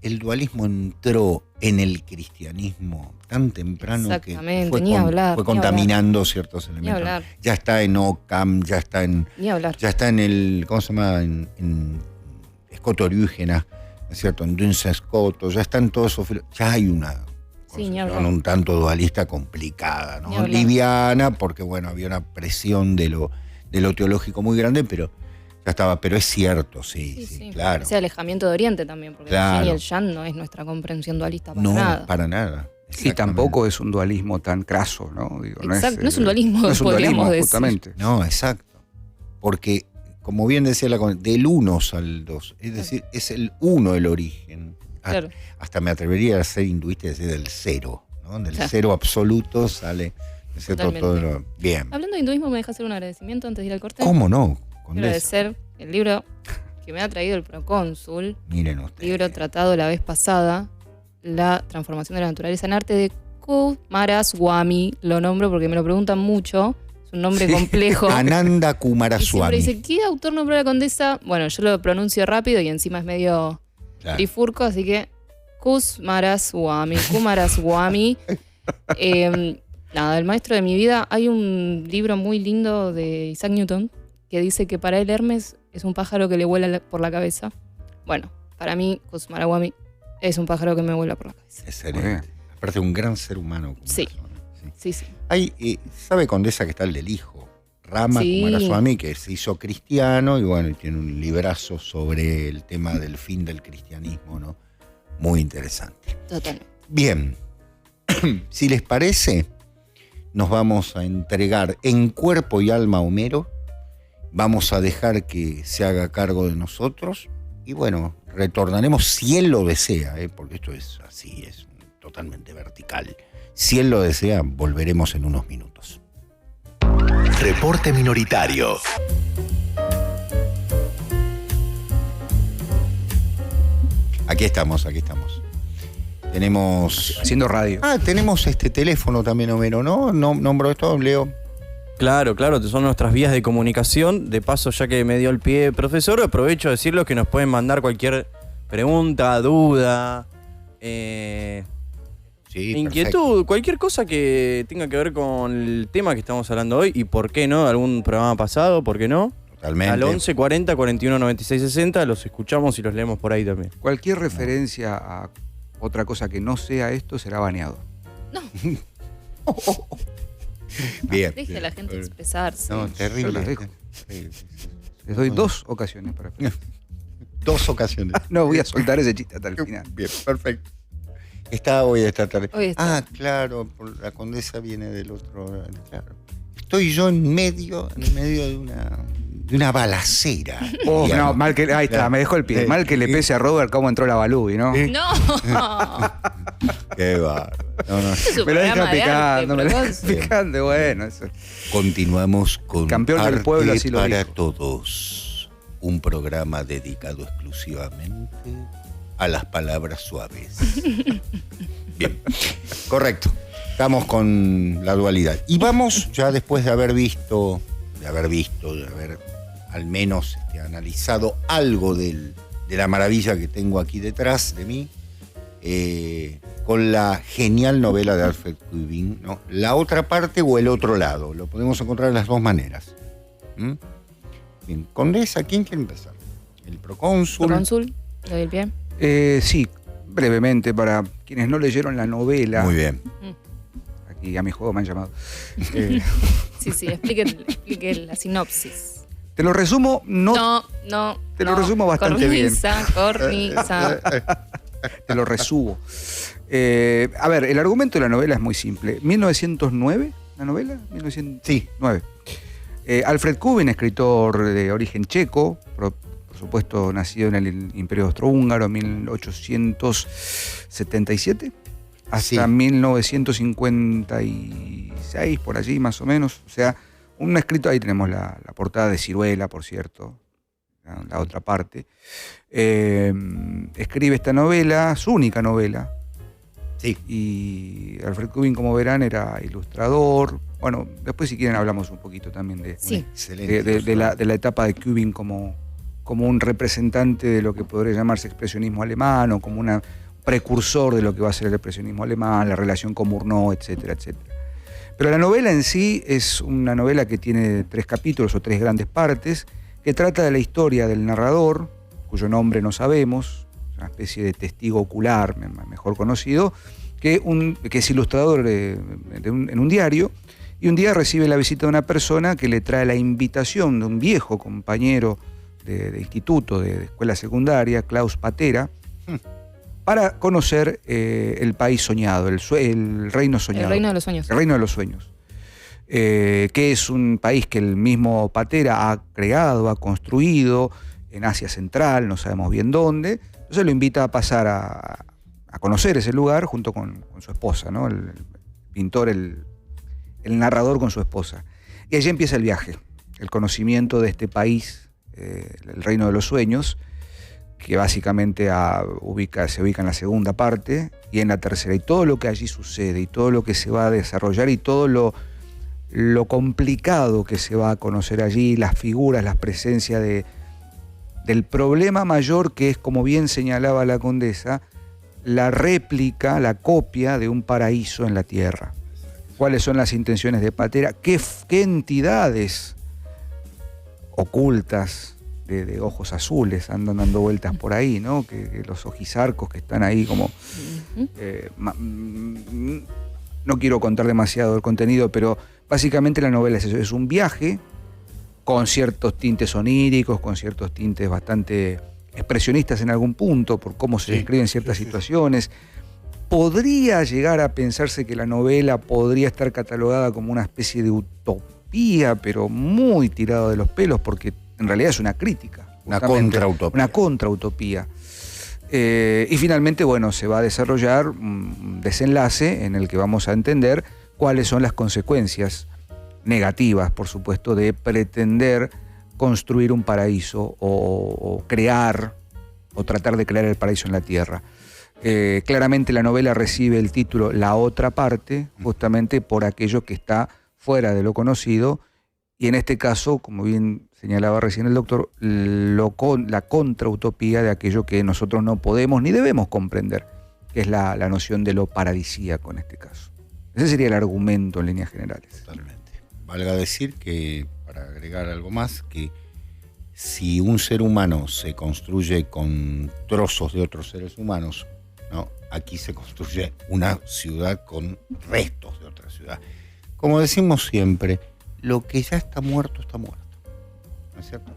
el dualismo entró en el cristianismo tan temprano que Exactamente, fue, ni hablar, fue ni contaminando ciertos Ni elementos. hablar, Ya está en Occam, ya está en el, ¿cómo se llama? En Escoto Oriúgena, ¿no es cierto? En Duns Scoto, ya está en todos esos ya hay una Sí, ni concepción hablar. un tanto dualista complicada, Ni ¿no? hablar. Liviana, porque bueno, había una presión de lo teológico muy grande, pero ya estaba, pero es cierto, sí, claro. Ese alejamiento de Oriente también, porque Claro. el yin y el yang no es nuestra comprensión dualista para No, nada. para nada. Y tampoco es un dualismo tan craso, ¿no? Digo, Exacto, no es un dualismo, no es un podríamos dualismo, decir. justamente. No, exacto. Porque, como bien decía del 1 al 2, es decir, es el 1 el origen. Claro. Hasta me atrevería a ser hinduista y decir del 0, ¿no? Del Claro. 0 absoluto sale, ¿no es cierto? Totalmente. Todo bien. Hablando de hinduismo, ¿me dejas hacer un agradecimiento antes de ir al corte? ¿Cómo no? Quiero Condesa. agradecer el libro que me ha traído el procónsul, Miren ustedes. libro tratado la vez pasada, La transformación de la naturaleza en arte de Kumaraswamy. Lo nombro porque me lo preguntan mucho, es un nombre complejo. Ananda Y siempre Kumaraswamy. dice, ¿qué autor nombró a la condesa? Bueno, yo lo pronuncio rápido y encima es medio Claro. trifurco, así que Kumaraswamy. Nada, el maestro de mi vida. Hay un libro muy lindo de Isaac Newton que dice que para él Hermes es un pájaro que le vuela por la cabeza. Bueno, para mí Kumaraswamy es un pájaro que me vuela por la cabeza. Excelente. Aparte, un gran ser humano. Sí. Kumaraswamy, Sí, sí. Hay, ¿sabe, Condesa, que está el del hijo? Rama Sí. Kumaraswamy, que se hizo cristiano y bueno, y tiene un librazo sobre el tema del fin del cristianismo, ¿no? Muy interesante. Totalmente. Bien, si les parece, nos vamos a entregar en cuerpo y alma a Homero, vamos a dejar que se haga cargo de nosotros y bueno, retornaremos si él lo desea, porque esto es así, es totalmente vertical. Si él lo desea, volveremos en unos minutos. Reporte minoritario. Aquí estamos, aquí estamos. Tenemos... Haciendo radio. tenemos este teléfono también, Homero, ¿no? ¿Nombro esto, Leo? Claro, son nuestras vías de comunicación. De paso, ya que me dio el pie, profesor, aprovecho a decirles que nos pueden mandar cualquier pregunta, duda, Sí, inquietud, perfecto. cualquier cosa que tenga que ver con el tema que estamos hablando hoy y por qué no, algún programa pasado, por qué no. Totalmente. Al 11 40 41 96 60 los escuchamos y los leemos por ahí también. Cualquier referencia a otra cosa que no sea esto será baneado. Bien. Deje a bien. la gente expresarse. No, terrible. Yo las dejo. Sí. Les doy 2 ocasiones para expresar. 2 ocasiones. No voy a soltar ese chiste hasta el final. Bien, perfecto. Está hoy esta tarde. Hoy está. Ah, claro, la condesa viene del otro. Claro. Estoy yo en medio de una balacera. Oh, digamos. no, mal que. Ahí está, me dejó el pie. Mal que le pese a Robert cómo entró la Balubi, ¿no? No. Qué bárbaro. No, no. Este es un Me la deja programa de arte, picando, me la deja Proconsul. picando. Bueno, eso. Continuamos con Campeón del Arte pueblo, así lo para dijo. Todos. Un programa dedicado exclusivamente a las palabras suaves. Bien, correcto. Estamos con la dualidad. Y vamos, ya después de haber al menos analizado algo de la maravilla que tengo aquí detrás de mí, con la genial novela de Alfred Kubin, ¿no? La otra parte o el otro lado. Lo podemos encontrar de las dos maneras. ¿Mm? Bien, Condesa, ¿quién quiere empezar? El procónsul. Proconsul, le doy el pie. Sí, brevemente, para quienes no leyeron la novela. Muy bien. Aquí a mi juego me han llamado. Eh, Sí, explique la sinopsis. te lo resumo, No. Te lo resumo bastante bien. Cornisa. Te lo resumo. A ver, el argumento de la novela es muy simple. 1909, ¿la novela? 1909. Sí. Alfred Kubin, escritor de origen checo, por supuesto nacido en el Imperio Austrohúngaro en 1877, hasta Sí. 1956, por allí más o menos. O sea, un escrito, ahí tenemos la portada de Ciruela, por cierto, la otra parte. Escribe esta novela, su única novela. Sí. Y Alfred Kubin, como verán, era ilustrador. Bueno, después si quieren hablamos un poquito también Sí. Excelente. de la etapa de Kubin como un representante de lo que podría llamarse expresionismo alemán, o como un precursor de lo que va a ser el expresionismo alemán, la relación con Murnau, etcétera, etcétera. Pero la novela en sí es una novela que tiene 3 capítulos o 3 grandes partes, que trata de la historia del narrador, cuyo nombre no sabemos, una especie de testigo ocular, mejor conocido, que es ilustrador en un diario, y un día recibe la visita de una persona que le trae la invitación de un viejo compañero de instituto, de escuela secundaria, Klaus Patera, para conocer el país soñado, el reino soñado. El reino de los sueños. El reino de los sueños. Que es un país que el mismo Patera ha creado, ha construido en Asia Central, no sabemos bien dónde. Entonces lo invita a pasar a conocer ese lugar junto con su esposa, ¿no? El pintor, el narrador con su esposa. Y allí empieza el viaje, el conocimiento de este país, el reino de los sueños, que básicamente se ubica en la segunda parte y en la tercera. Y todo lo que allí sucede, y todo lo que se va a desarrollar, y todo lo complicado que se va a conocer allí, las figuras, las presencias del problema mayor, que es, como bien señalaba la condesa, la réplica, la copia de un paraíso en la tierra. ¿Cuáles son las intenciones de Patera? ¿Qué entidades ocultas de ojos azules andan dando vueltas por ahí, ¿no? Que los ojizarcos que están ahí como... no quiero contar demasiado el contenido, pero básicamente la novela es eso, es un viaje con ciertos tintes oníricos, con ciertos tintes bastante expresionistas en algún punto, por cómo se describen ciertas situaciones. Podría llegar a pensarse que la novela podría estar catalogada como una especie de utopía, pero muy tirado de los pelos, porque en realidad es una crítica. Una contrautopía. Una contrautopía. Y finalmente, bueno, se va a desarrollar un desenlace en el que vamos a entender cuáles son las consecuencias negativas, por supuesto, de pretender construir un paraíso o crear o tratar de crear el paraíso en la tierra. Claramente la novela recibe el título La otra parte, justamente por aquello que está fuera de lo conocido, y en este caso, como bien señalaba recién el doctor, la contrautopía de aquello que nosotros no podemos ni debemos comprender, que es la noción de lo paradisíaco en este caso. Ese sería el argumento en líneas generales. Totalmente. Valga decir que, para agregar algo más, que si un ser humano se construye con trozos de otros seres humanos, ¿no? Aquí se construye una ciudad con restos de otra ciudad. Como decimos siempre, lo que ya está muerto, ¿no es cierto?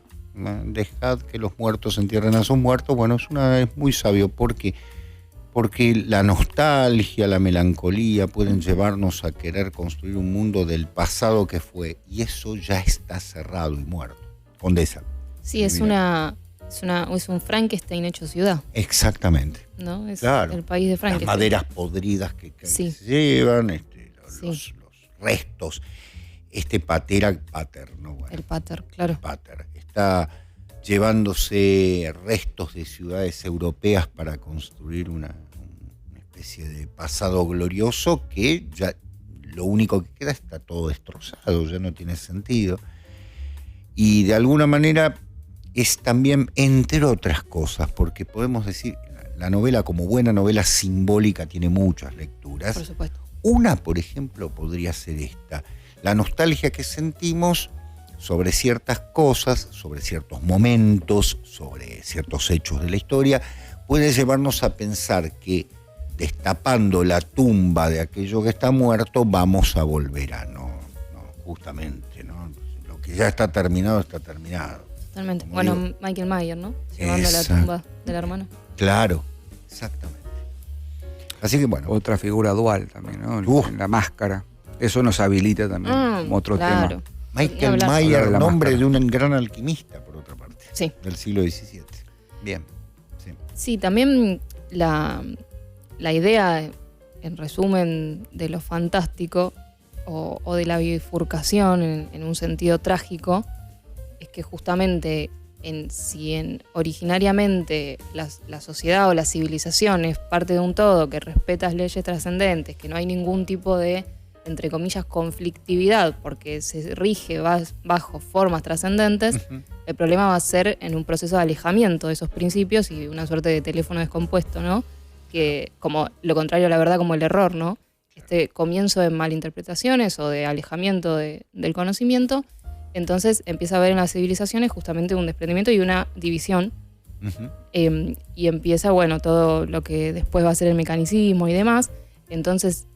Dejad que los muertos entierren a sus muertos. Bueno, es muy sabio. ¿Por qué? Porque la nostalgia, la melancolía pueden llevarnos a querer construir un mundo del pasado que fue, y eso ya está cerrado y muerto. Condesa. Sí, es un Frankenstein hecho ciudad, Exactamente. ¿no? Es Claro. el país de Las Frankenstein. maderas podridas que Sí. se llevan, los Sí. restos. Este pater, ¿no? Bueno, El pater, claro. pater está llevándose restos de ciudades europeas para construir una especie de pasado glorioso que ya lo único que queda está todo destrozado, ya no tiene sentido. Y de alguna manera es también, entre otras cosas, porque podemos decir, la novela como buena novela simbólica tiene muchas lecturas. Por supuesto. Una, por ejemplo, podría ser esta. La nostalgia que sentimos sobre ciertas cosas, sobre ciertos momentos, sobre ciertos hechos de la historia, puede llevarnos a pensar que destapando la tumba de aquello que está muerto, vamos a volver a justamente, ¿no? Lo que ya está terminado, está terminado. Totalmente. Como Bueno, digo. Michael Myers, ¿no? Llevando Exacto. la tumba de la hermana. Claro, exactamente. Así que bueno, Otra figura dual también, ¿no? Uf. En la máscara. Eso nos habilita también como otro claro. tema. Ni Michael hablar. Hablar Mayer, de la nombre máscara. de un gran alquimista, por otra parte, Sí. del siglo XVII. Bien, sí. Sí, también la idea, en resumen, de lo fantástico o de la bifurcación en un sentido trágico, es que justamente si originariamente la sociedad o la civilización es parte de un todo que respeta las leyes trascendentes, que no hay ningún tipo de, entre comillas, conflictividad, porque se rige bajo formas trascendentes, Ujú. el problema va a ser en un proceso de alejamiento de esos principios y una suerte de teléfono descompuesto, ¿no? Que como lo contrario a la verdad, como el error, ¿no? Este comienzo de malinterpretaciones o de alejamiento del conocimiento, entonces empieza a haber en las civilizaciones justamente un desprendimiento y una división, Ujú. y empieza, bueno, todo lo que después va a ser el mecanicismo y demás. Entonces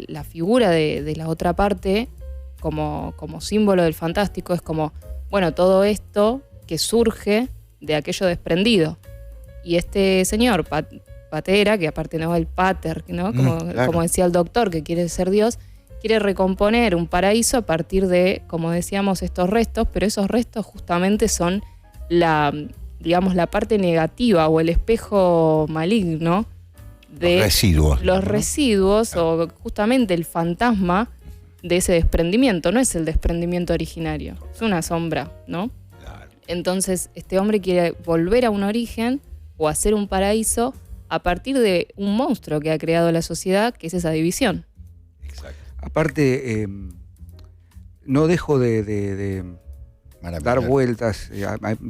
la figura de la otra parte como símbolo del fantástico es como, bueno, todo esto que surge de aquello desprendido. Y este señor, Patera, que aparte no es el pater, ¿no? Claro. Como decía el doctor, que quiere ser Dios, quiere recomponer un paraíso a partir de, como decíamos, estos restos, pero esos restos justamente son la parte negativa o el espejo maligno de Residuos. los ¿no? residuos o justamente el fantasma de ese desprendimiento. No es el desprendimiento originario, es una sombra, ¿no? Claro. Entonces este hombre quiere volver a un origen o hacer un paraíso a partir de un monstruo que ha creado la sociedad, que es esa división. Exacto. Aparte, no dejo de Maravilloso. dar vueltas.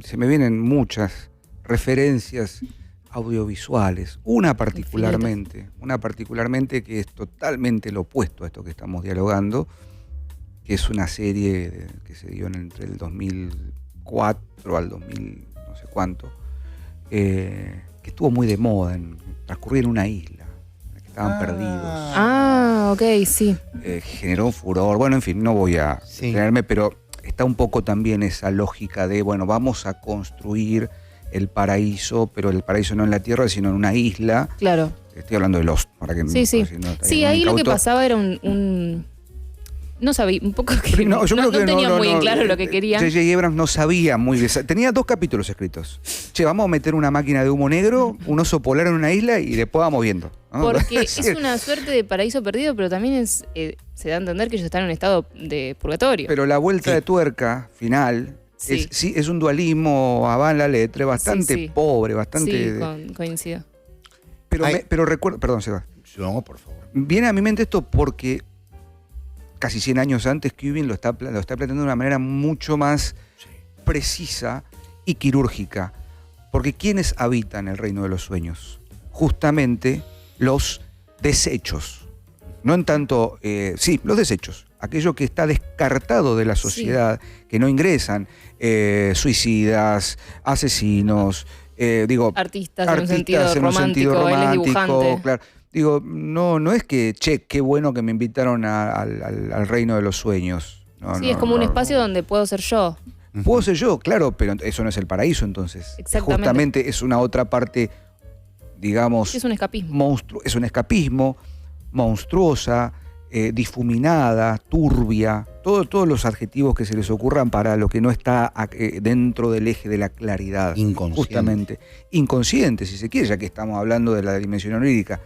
Se me vienen muchas referencias audiovisuales. Una particularmente que es totalmente lo opuesto a esto que estamos dialogando, que es una serie que se dio entre el 2004 al 2000 no sé cuánto, que estuvo muy de moda, transcurría en una isla, en la que estaban perdidos. Ah, ok, sí. Generó furor. Bueno, en fin, no voy a Sí. detenerme, pero está un poco también esa lógica de, bueno, vamos a construir el paraíso, pero el paraíso no en la tierra, sino en una isla. Claro. Estoy hablando de Lost, para que Sí, sí. si no está Sí, un ahí lo que incauto. pasaba era un no sabía, un poco que No, yo creo que tenía muy en claro lo que quería. J.J. Abrams no sabía muy bien. Tenía 2 capítulos escritos. Che, vamos a meter una máquina de humo negro, un oso polar en una isla y después vamos viendo, ¿no? Porque es una suerte de paraíso perdido, pero también se da a entender que ellos están en un estado de purgatorio. Pero la vuelta Sí. de tuerca final Sí. es un dualismo a la letra bastante Sí, sí. pobre, bastante. Sí, coincido. Pero, Ay. pero recuerdo, perdón, Seba. No, por favor. Viene a mi mente esto porque casi 100 años antes Kubrick lo está planteando de una manera mucho más Sí. precisa y quirúrgica. Porque ¿quiénes habitan el reino de los sueños? Justamente los desechos. No en tanto, sí, los desechos. Aquello que está descartado de la sociedad, que no ingresan, suicidas, asesinos, Artistas en un sentido en un sentido romántico, él es romántico, dibujante. claro. Digo, no es que, che, qué bueno que me invitaron al reino de los sueños. No, Sí, no, es como un no, espacio donde puedo ser yo. Puedo ser yo, claro, pero eso no es el paraíso entonces. Exactamente. Justamente es una otra parte, digamos, Es un escapismo. es un escapismo, monstruosa, difuminada, turbia, todos los adjetivos que se les ocurran para lo que no está dentro del eje de la claridad. Inconsciente. Justamente. Inconsciente, si se quiere, ya que estamos hablando de la dimensión onírica.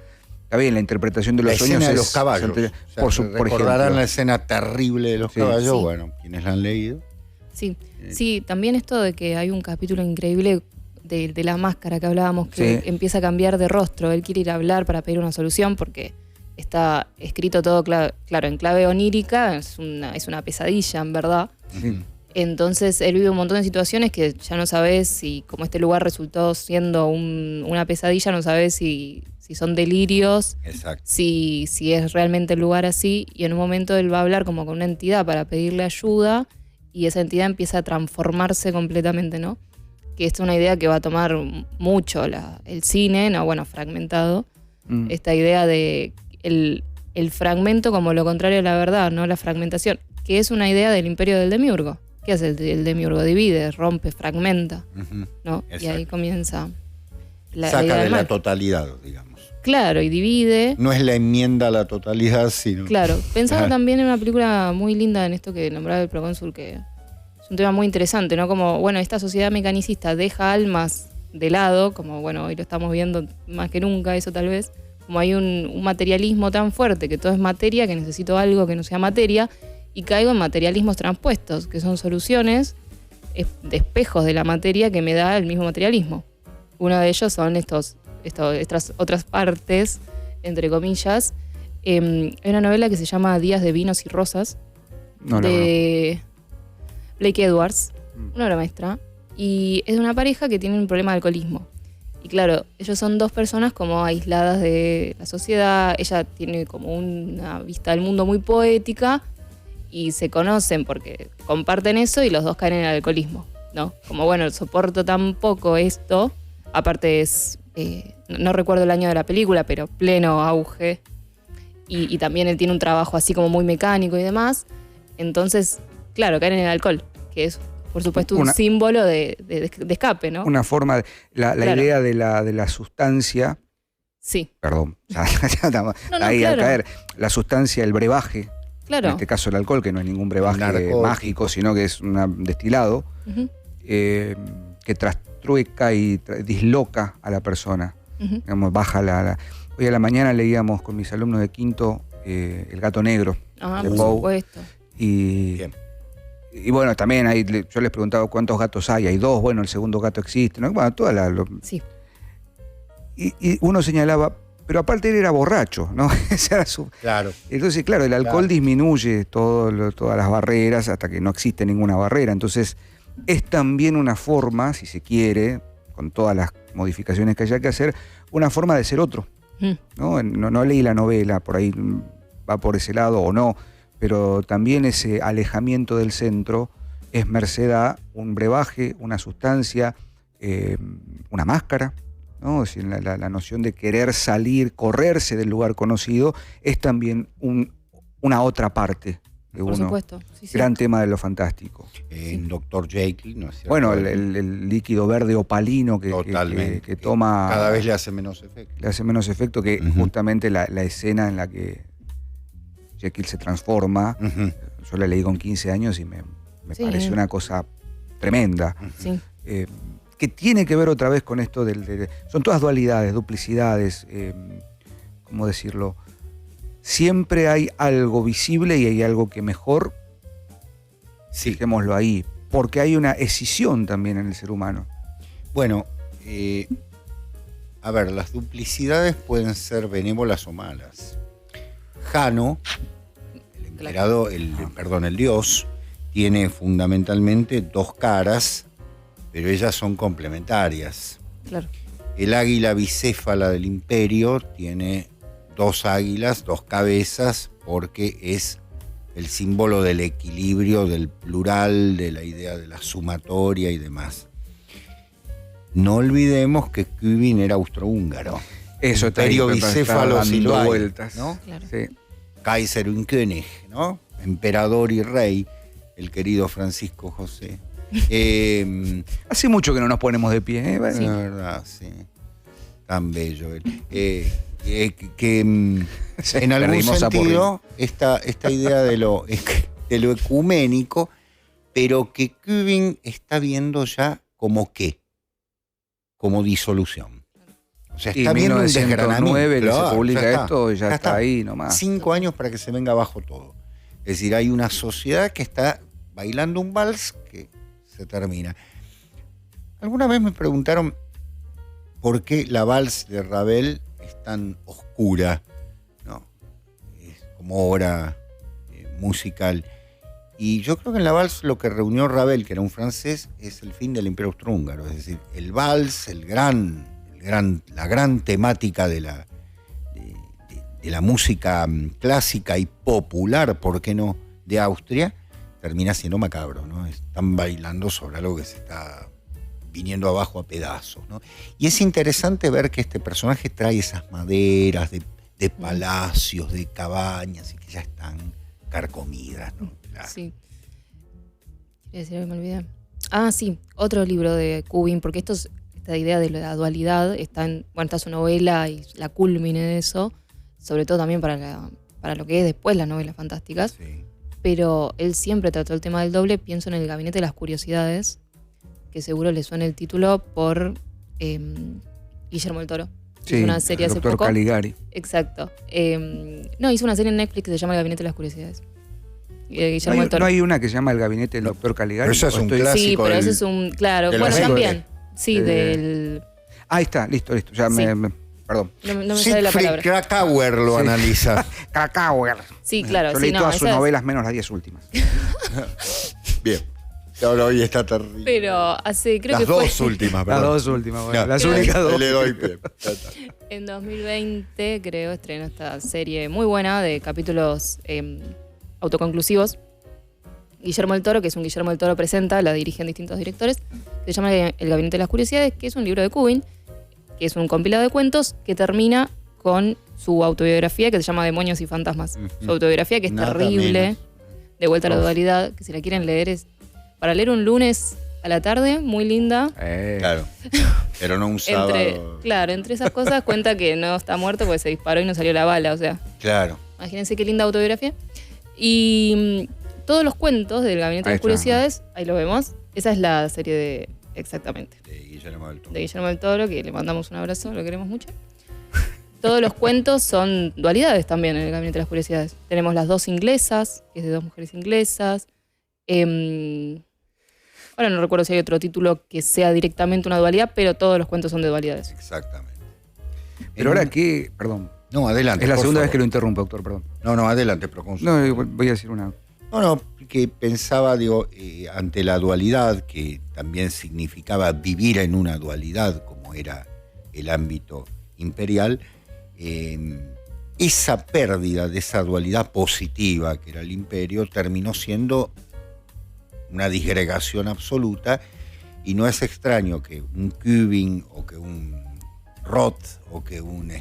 Está bien, la interpretación de los La sueños escena de es- los caballos. por Recordarán ejemplo. la escena terrible de los Sí. caballos. Sí. Bueno, quienes la han leído. Sí, sí, también esto de que hay un capítulo increíble de la máscara que hablábamos, que Sí. empieza a cambiar de rostro. Él quiere ir a hablar para pedir una solución porque está escrito todo, claro, en clave onírica, es una pesadilla, en verdad. Sí. Entonces él vive un montón de situaciones que ya no sabes si, como este lugar resultó siendo una pesadilla, no sabes si son delirios, Exacto. si es realmente el lugar así. Y en un momento él va a hablar como con una entidad para pedirle ayuda y esa entidad empieza a transformarse completamente, ¿no? Que es una idea que va a tomar mucho el cine, ¿no? Bueno, fragmentado. Esta idea de el fragmento como lo contrario a la verdad, ¿no? La fragmentación, que es una idea del imperio del demiurgo. ¿Qué hace el demiurgo? Divide, rompe, fragmenta, Ujú. ¿no? Y ahí Exacto. comienza la Saca idea de del la mal. totalidad, digamos. Claro, y divide. No es la enmienda a la totalidad, sino... Claro, pensaba Ajá. también en una película muy linda en esto que nombraba el procónsul, que es un tema muy interesante, ¿no? Como, bueno, esta sociedad mecanicista deja almas de lado, como, bueno, hoy lo estamos viendo más que nunca, eso tal vez, como hay un materialismo tan fuerte que todo es materia, que necesito algo que no sea materia, y caigo en materialismos transpuestos, que son soluciones de espejos de la materia que me da el mismo materialismo. Uno de ellos son estas otras partes, entre comillas. Hay una novela que se llama Días de Vinos y Rosas, No, de Blake Edwards, Mm. una obra maestra, y es de una pareja que tiene un problema de alcoholismo. Y claro, ellos son dos personas como aisladas de la sociedad, ella tiene como una vista del mundo muy poética y se conocen porque comparten eso y los dos caen en el alcoholismo, ¿no? Como bueno, soporto tan poco esto, aparte es, no recuerdo el año de la película, pero pleno auge, y también él tiene un trabajo así como muy mecánico y demás, entonces, claro, caen en el alcohol, que es por supuesto un símbolo de escape, ¿no? Una forma, la Claro. idea de la sustancia, Sí, perdón, ya estamos No, ahí claro. a caer, la sustancia, el brebaje, en claro. este caso el alcohol, que no es ningún brebaje Narcótico. mágico, sino que es un destilado, Ujú, que trastrueca y disloca a la persona. ujú. Digamos, baja Hoy a la mañana leíamos con mis alumnos de quinto El gato negro. Ah, de por Poe. supuesto. Y, Bien. y bueno, también yo les preguntaba cuántos gatos hay. Hay dos, bueno, el segundo gato existe, ¿no? Bueno, Sí, y uno señalaba, pero aparte él era borracho, ¿no? Esa era Claro. Entonces, claro, el alcohol Claro. disminuye todas las barreras hasta que no existe ninguna barrera. Entonces, es también una forma, si se quiere, con todas las modificaciones que haya que hacer, una forma de ser otro. Mm, No leí la novela, por ahí va por ese lado o no, pero también ese alejamiento del centro es merced a un brebaje, una sustancia, una máscara, ¿no? Es decir, la noción de querer salir, correrse del lugar conocido, es también una otra parte de por uno. supuesto. Sí, sí. Gran tema de lo fantástico. En Dr. Jekyll, ¿no es cierto? Bueno, el líquido verde opalino que Totalmente. que toma... Cada vez le hace menos efecto. le hace menos efecto que Ujú. justamente la escena en la que Jekyll se transforma. Ujú. Yo la leí con 15 años y me Sí. pareció una cosa tremenda. Sí. Que tiene que ver otra vez con esto son todas dualidades, duplicidades, ¿cómo decirlo? Siempre hay algo visible y hay algo que mejor, Sí. dejémoslo ahí, porque hay una escisión también en el ser humano. Bueno, a ver, las duplicidades pueden ser benévolas o malas. Jano, el emperador, el dios, tiene fundamentalmente dos caras, pero ellas son complementarias. Claro. El águila bicéfala del imperio tiene dos águilas, dos cabezas, porque es el símbolo del equilibrio, del plural, de la idea de la sumatoria y demás. No olvidemos que Kübin era austrohúngaro. Eso Imperio bicéfalo dando sí lo hay, vueltas. ¿no? Claro. Sí. Kaiser und König, ¿no? Emperador y rey, el querido Francisco José. Hace mucho que no nos ponemos de pie, ¿eh? La verdad, sí. Tan bello él. En algún Perdimos a sentido, esta idea de lo ecuménico, pero que Kubin está viendo ya como qué, como disolución. O sea, Y está viendo un 1909 que desgranamiento. se publica ya esto y ya está ahí nomás. 5 años para que se venga abajo todo. Es decir, hay una sociedad que está bailando un vals que se termina. Alguna vez me preguntaron por qué la vals de Ravel es tan oscura, ¿no? Es como obra musical. Y yo creo que en la vals lo que reunió Ravel, que era un francés, es el fin del Imperio Austrohúngaro. Es decir, el vals, la gran temática de la música clásica y popular, ¿por qué no?, de Austria, termina siendo macabro, ¿no? Están bailando sobre algo que se está viniendo abajo a pedazos, ¿no? Y es interesante ver que este personaje trae esas maderas de palacios, de cabañas, y que ya están carcomidas, ¿no? Claro. Sí. Quería decir algo, me olvidé. Ah, sí, otro libro de Kubin, porque esta idea de la dualidad está está su novela y la culmine de eso, sobre todo también para lo que es después las novelas fantásticas. Sí. Pero él siempre trató el tema del doble. Pienso en El Gabinete de las Curiosidades, que seguro le suena el título por Guillermo del Toro. Sí, hizo una serie el hace doctor poco. Caligari. Exacto. Hizo una serie en Netflix que se llama El Gabinete de las Curiosidades. Guillermo del Toro. ¿No hay una que se llama El Gabinete del Doctor Caligari? Pero eso es ¿O un estoy- clásico. Sí, pero del- ese es un... Claro, de la bueno, serie. también. Sí, Eh, Ahí está, listo. Ya Sí. perdón. No me sale la Siegfried palabra. Krakauer lo Sí. analiza. Krakauer. Sí, claro. Yo Sí, leí no, todas sus esas- novelas menos las 10 últimas. Bien. Ahora hoy está terrible. Pero creo Las que fue dos últimas, Las perdón. dos últimas, bueno, No, las creo únicas dos. Le doy pie. Ya está. en 2020, creo, estrenó esta serie muy buena de capítulos autoconclusivos. Guillermo del Toro, que es un Guillermo del Toro presenta, la dirigen distintos directores, que se llama El Gabinete de las Curiosidades, que es un libro de Kubin, que es un compilado de cuentos que termina con su autobiografía que se llama Demonios y Fantasmas. Su autobiografía que es Nada terrible, menos. de vuelta a la Uf. dualidad, que si la quieren leer es para leer un lunes a la tarde, muy linda. Claro. Pero no un sábado. Entre esas cosas cuenta que no está muerto porque se disparó y no salió la bala, o sea, Claro. imagínense qué linda autobiografía. Y todos los cuentos del Gabinete Ahí de las está. Curiosidades, ahí lo vemos. Esa es la serie de, exactamente, De Guillermo del Toro. de Guillermo del Toro, que le mandamos un abrazo, lo queremos mucho. Todos los cuentos son dualidades también en el Gabinete de las Curiosidades. Tenemos las dos inglesas, que es de dos mujeres inglesas. Ahora no recuerdo si hay otro título que sea directamente una dualidad, pero todos los cuentos son de dualidades. Exactamente. Pero ahora que, perdón, No, adelante. es la por segunda vez favor. que lo interrumpo, doctor, perdón. No, adelante, procónsul. No, voy a decir una. No, que pensaba, ante la dualidad, que también significaba vivir en una dualidad, como era el ámbito imperial, esa pérdida de esa dualidad positiva que era el imperio terminó siendo una disgregación absoluta, y no es extraño que un Kubin o que un Roth o que un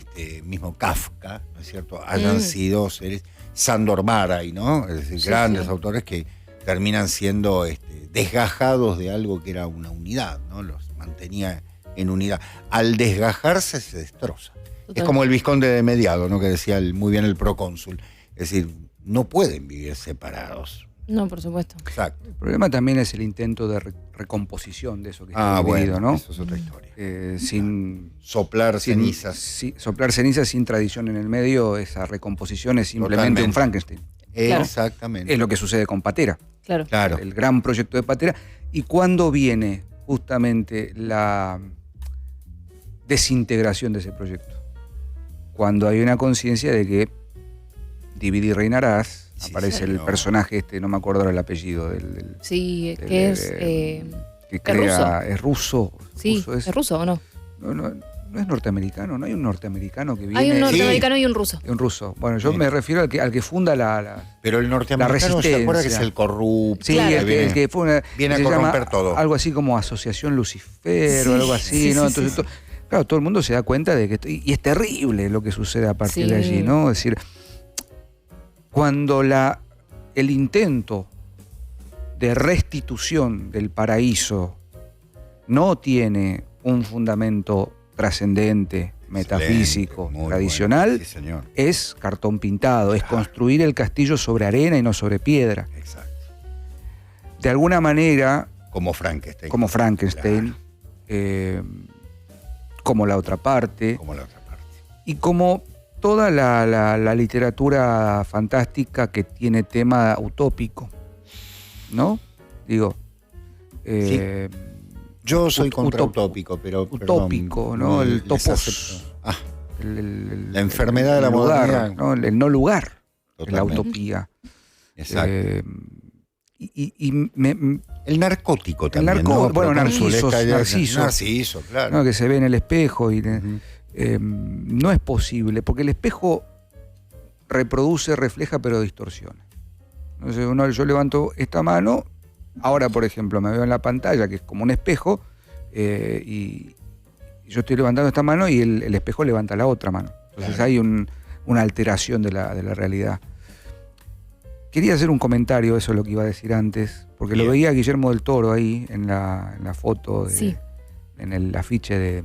mismo Kafka, ¿no es cierto?, hayan sido seres, Sándor Márai, ¿no? Es decir, Sí, grandes sí. autores que terminan siendo desgajados de algo que era una unidad, ¿no? Los mantenía en unidad. Al desgajarse se destroza. Es como el Vizconde de Mediado, ¿no?, que decía muy bien el procónsul. Es decir, no pueden vivir separados. No, por supuesto. Exacto. El problema también es el intento de recomposición de eso que está dividido, bueno, ¿no? eso es otra historia. Sin Soplar sin- cenizas. sí, soplar cenizas sin tradición en el medio, esa recomposición es simplemente Totalmente. un Frankenstein. Claro. Exactamente. Es lo que sucede con Patera, Claro. Claro. el gran proyecto de Patera. ¿Y cuándo viene justamente la desintegración de ese proyecto? Cuando hay una conciencia de que divide y reinarás. Sí, Aparece el señor. personaje, no me acuerdo ahora el apellido, del Sí, El- que es... que crea, ruso. es ruso. sí, Ruso ¿es ruso o no? no es norteamericano, no hay un norteamericano que viene. Hay un Sí. norteamericano y un ruso. Un ruso. Bueno, yo Sí. me refiero al que funda la Pero el norteamericano se acuerda que es resistencia. el corrupto. sí, Claro. el que fue una, Viene a se llama corromper todo. algo así como Asociación Lucifer Sí, o algo así, sí, ¿no? sí, Entonces, sí, claro, todo el mundo se da cuenta de que y es terrible lo que sucede a partir Sí. de allí, ¿no? Es decir, cuando el intento de restitución del paraíso no tiene un fundamento trascendente, metafísico, Excelente, muy tradicional, bueno. Sí, señor. es cartón pintado, es construir el castillo sobre arena y no sobre piedra. Exacto. De alguna manera, Como Frankenstein. como Frankenstein, como la otra parte, Como la otra parte. y como toda la literatura fantástica que tiene tema utópico, ¿no? Digo, Yo soy contra utop- utópico, pero utópico, perdón, ¿no? El les topos. acepto. Ah, la enfermedad de la lugar, modernidad. ¿no? El no lugar, en la totalmente. utopía. Exacto. El narcótico también, ¿no? bueno, Pero Narciso, Narciso, claro. ¿no? Que se ve en el espejo y Ujú. no es posible, porque el espejo reproduce, refleja, pero distorsiona. Entonces yo levanto esta mano, ahora por ejemplo me veo en la pantalla, que es como un espejo, y yo estoy levantando esta mano y el espejo levanta la otra mano. Entonces Claro. hay una alteración de la realidad. Quería hacer un comentario, eso es lo que iba a decir antes, porque Bien. lo veía a Guillermo del Toro ahí en la foto, Sí. en el afiche del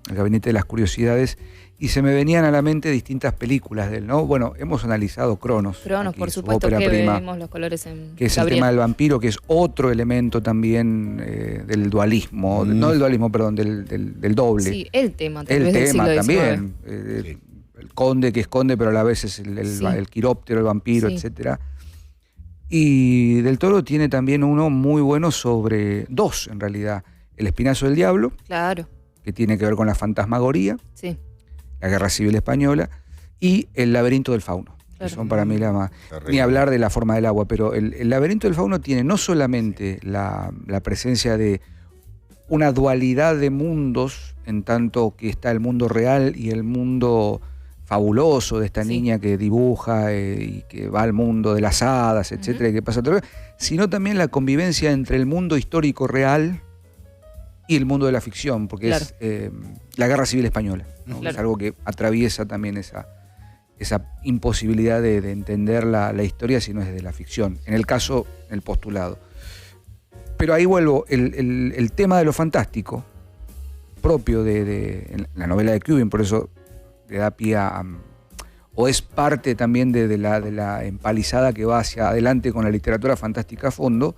Gabinete de las Curiosidades, y se me venían a la mente distintas películas de él, ¿no? Bueno, hemos analizado Cronos. Cronos, aquí, por su supuesto ópera que prima, vemos los colores en que es Gabriel. el tema del vampiro, que es otro elemento también del dualismo, no del dualismo, perdón, del doble. Sí, el tema, tal El vez del tema siglo XIX. también. Sí. El conde que esconde, pero a la vez es Sí. el quiróptero, el vampiro, Sí. etcétera. Y Del Toro tiene también uno muy bueno sobre dos, en realidad. El Espinazo del Diablo, Claro, que tiene que ver con la fantasmagoría, sí. la Guerra Civil Española, y El Laberinto del Fauno, que Claro. son para mí la más... Terrible. Ni hablar de La Forma del Agua, pero el Laberinto del Fauno tiene no solamente la presencia de una dualidad de mundos, en tanto que está el mundo real y el mundo fabuloso de esta Sí. niña que dibuja y que va al mundo de las hadas, etcétera, y que pasa todo, sino también la convivencia entre el mundo histórico real y el mundo de la ficción, porque Claro. es la Guerra Civil Española, ¿no? Claro. Es algo que atraviesa también esa imposibilidad de entender la historia si no es desde la ficción, en el caso, el postulado. Pero ahí vuelvo, el tema de lo fantástico, propio en la novela de Cuban, por eso le da pie o es parte también de la empalizada que va hacia adelante con la literatura fantástica a fondo,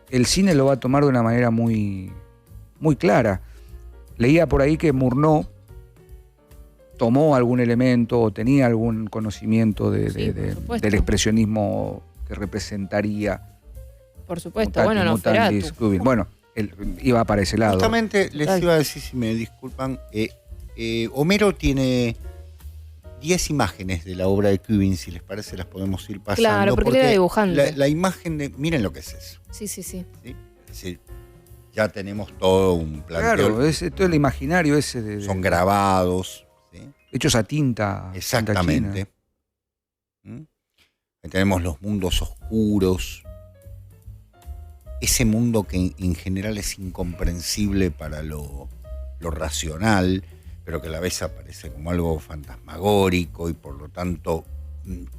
el cine lo va a tomar de una manera muy, muy clara. Leía por ahí que Murnau tomó algún elemento o tenía algún conocimiento Sí, por supuesto. del expresionismo que representaría Por supuesto. Mutatis Bueno, mutandis Nosferatu. Cuban. Bueno, él iba para ese lado. Justamente les Total. iba a decir, si me disculpan, Homero tiene 10 imágenes de la obra de Cuban, si les parece las podemos ir pasando. Claro, porque él era dibujante. La imagen de, miren lo que es eso, Sí, sí, sí. ¿sí? Es decir, ya tenemos todo un planteo, Claro, es todo el imaginario ese de son grabados, ¿sí? hechos a tinta. Exactamente. ¿Mm? Ahí tenemos los mundos oscuros, ese mundo que en general es incomprensible para lo racional, pero que a la vez aparece como algo fantasmagórico y por lo tanto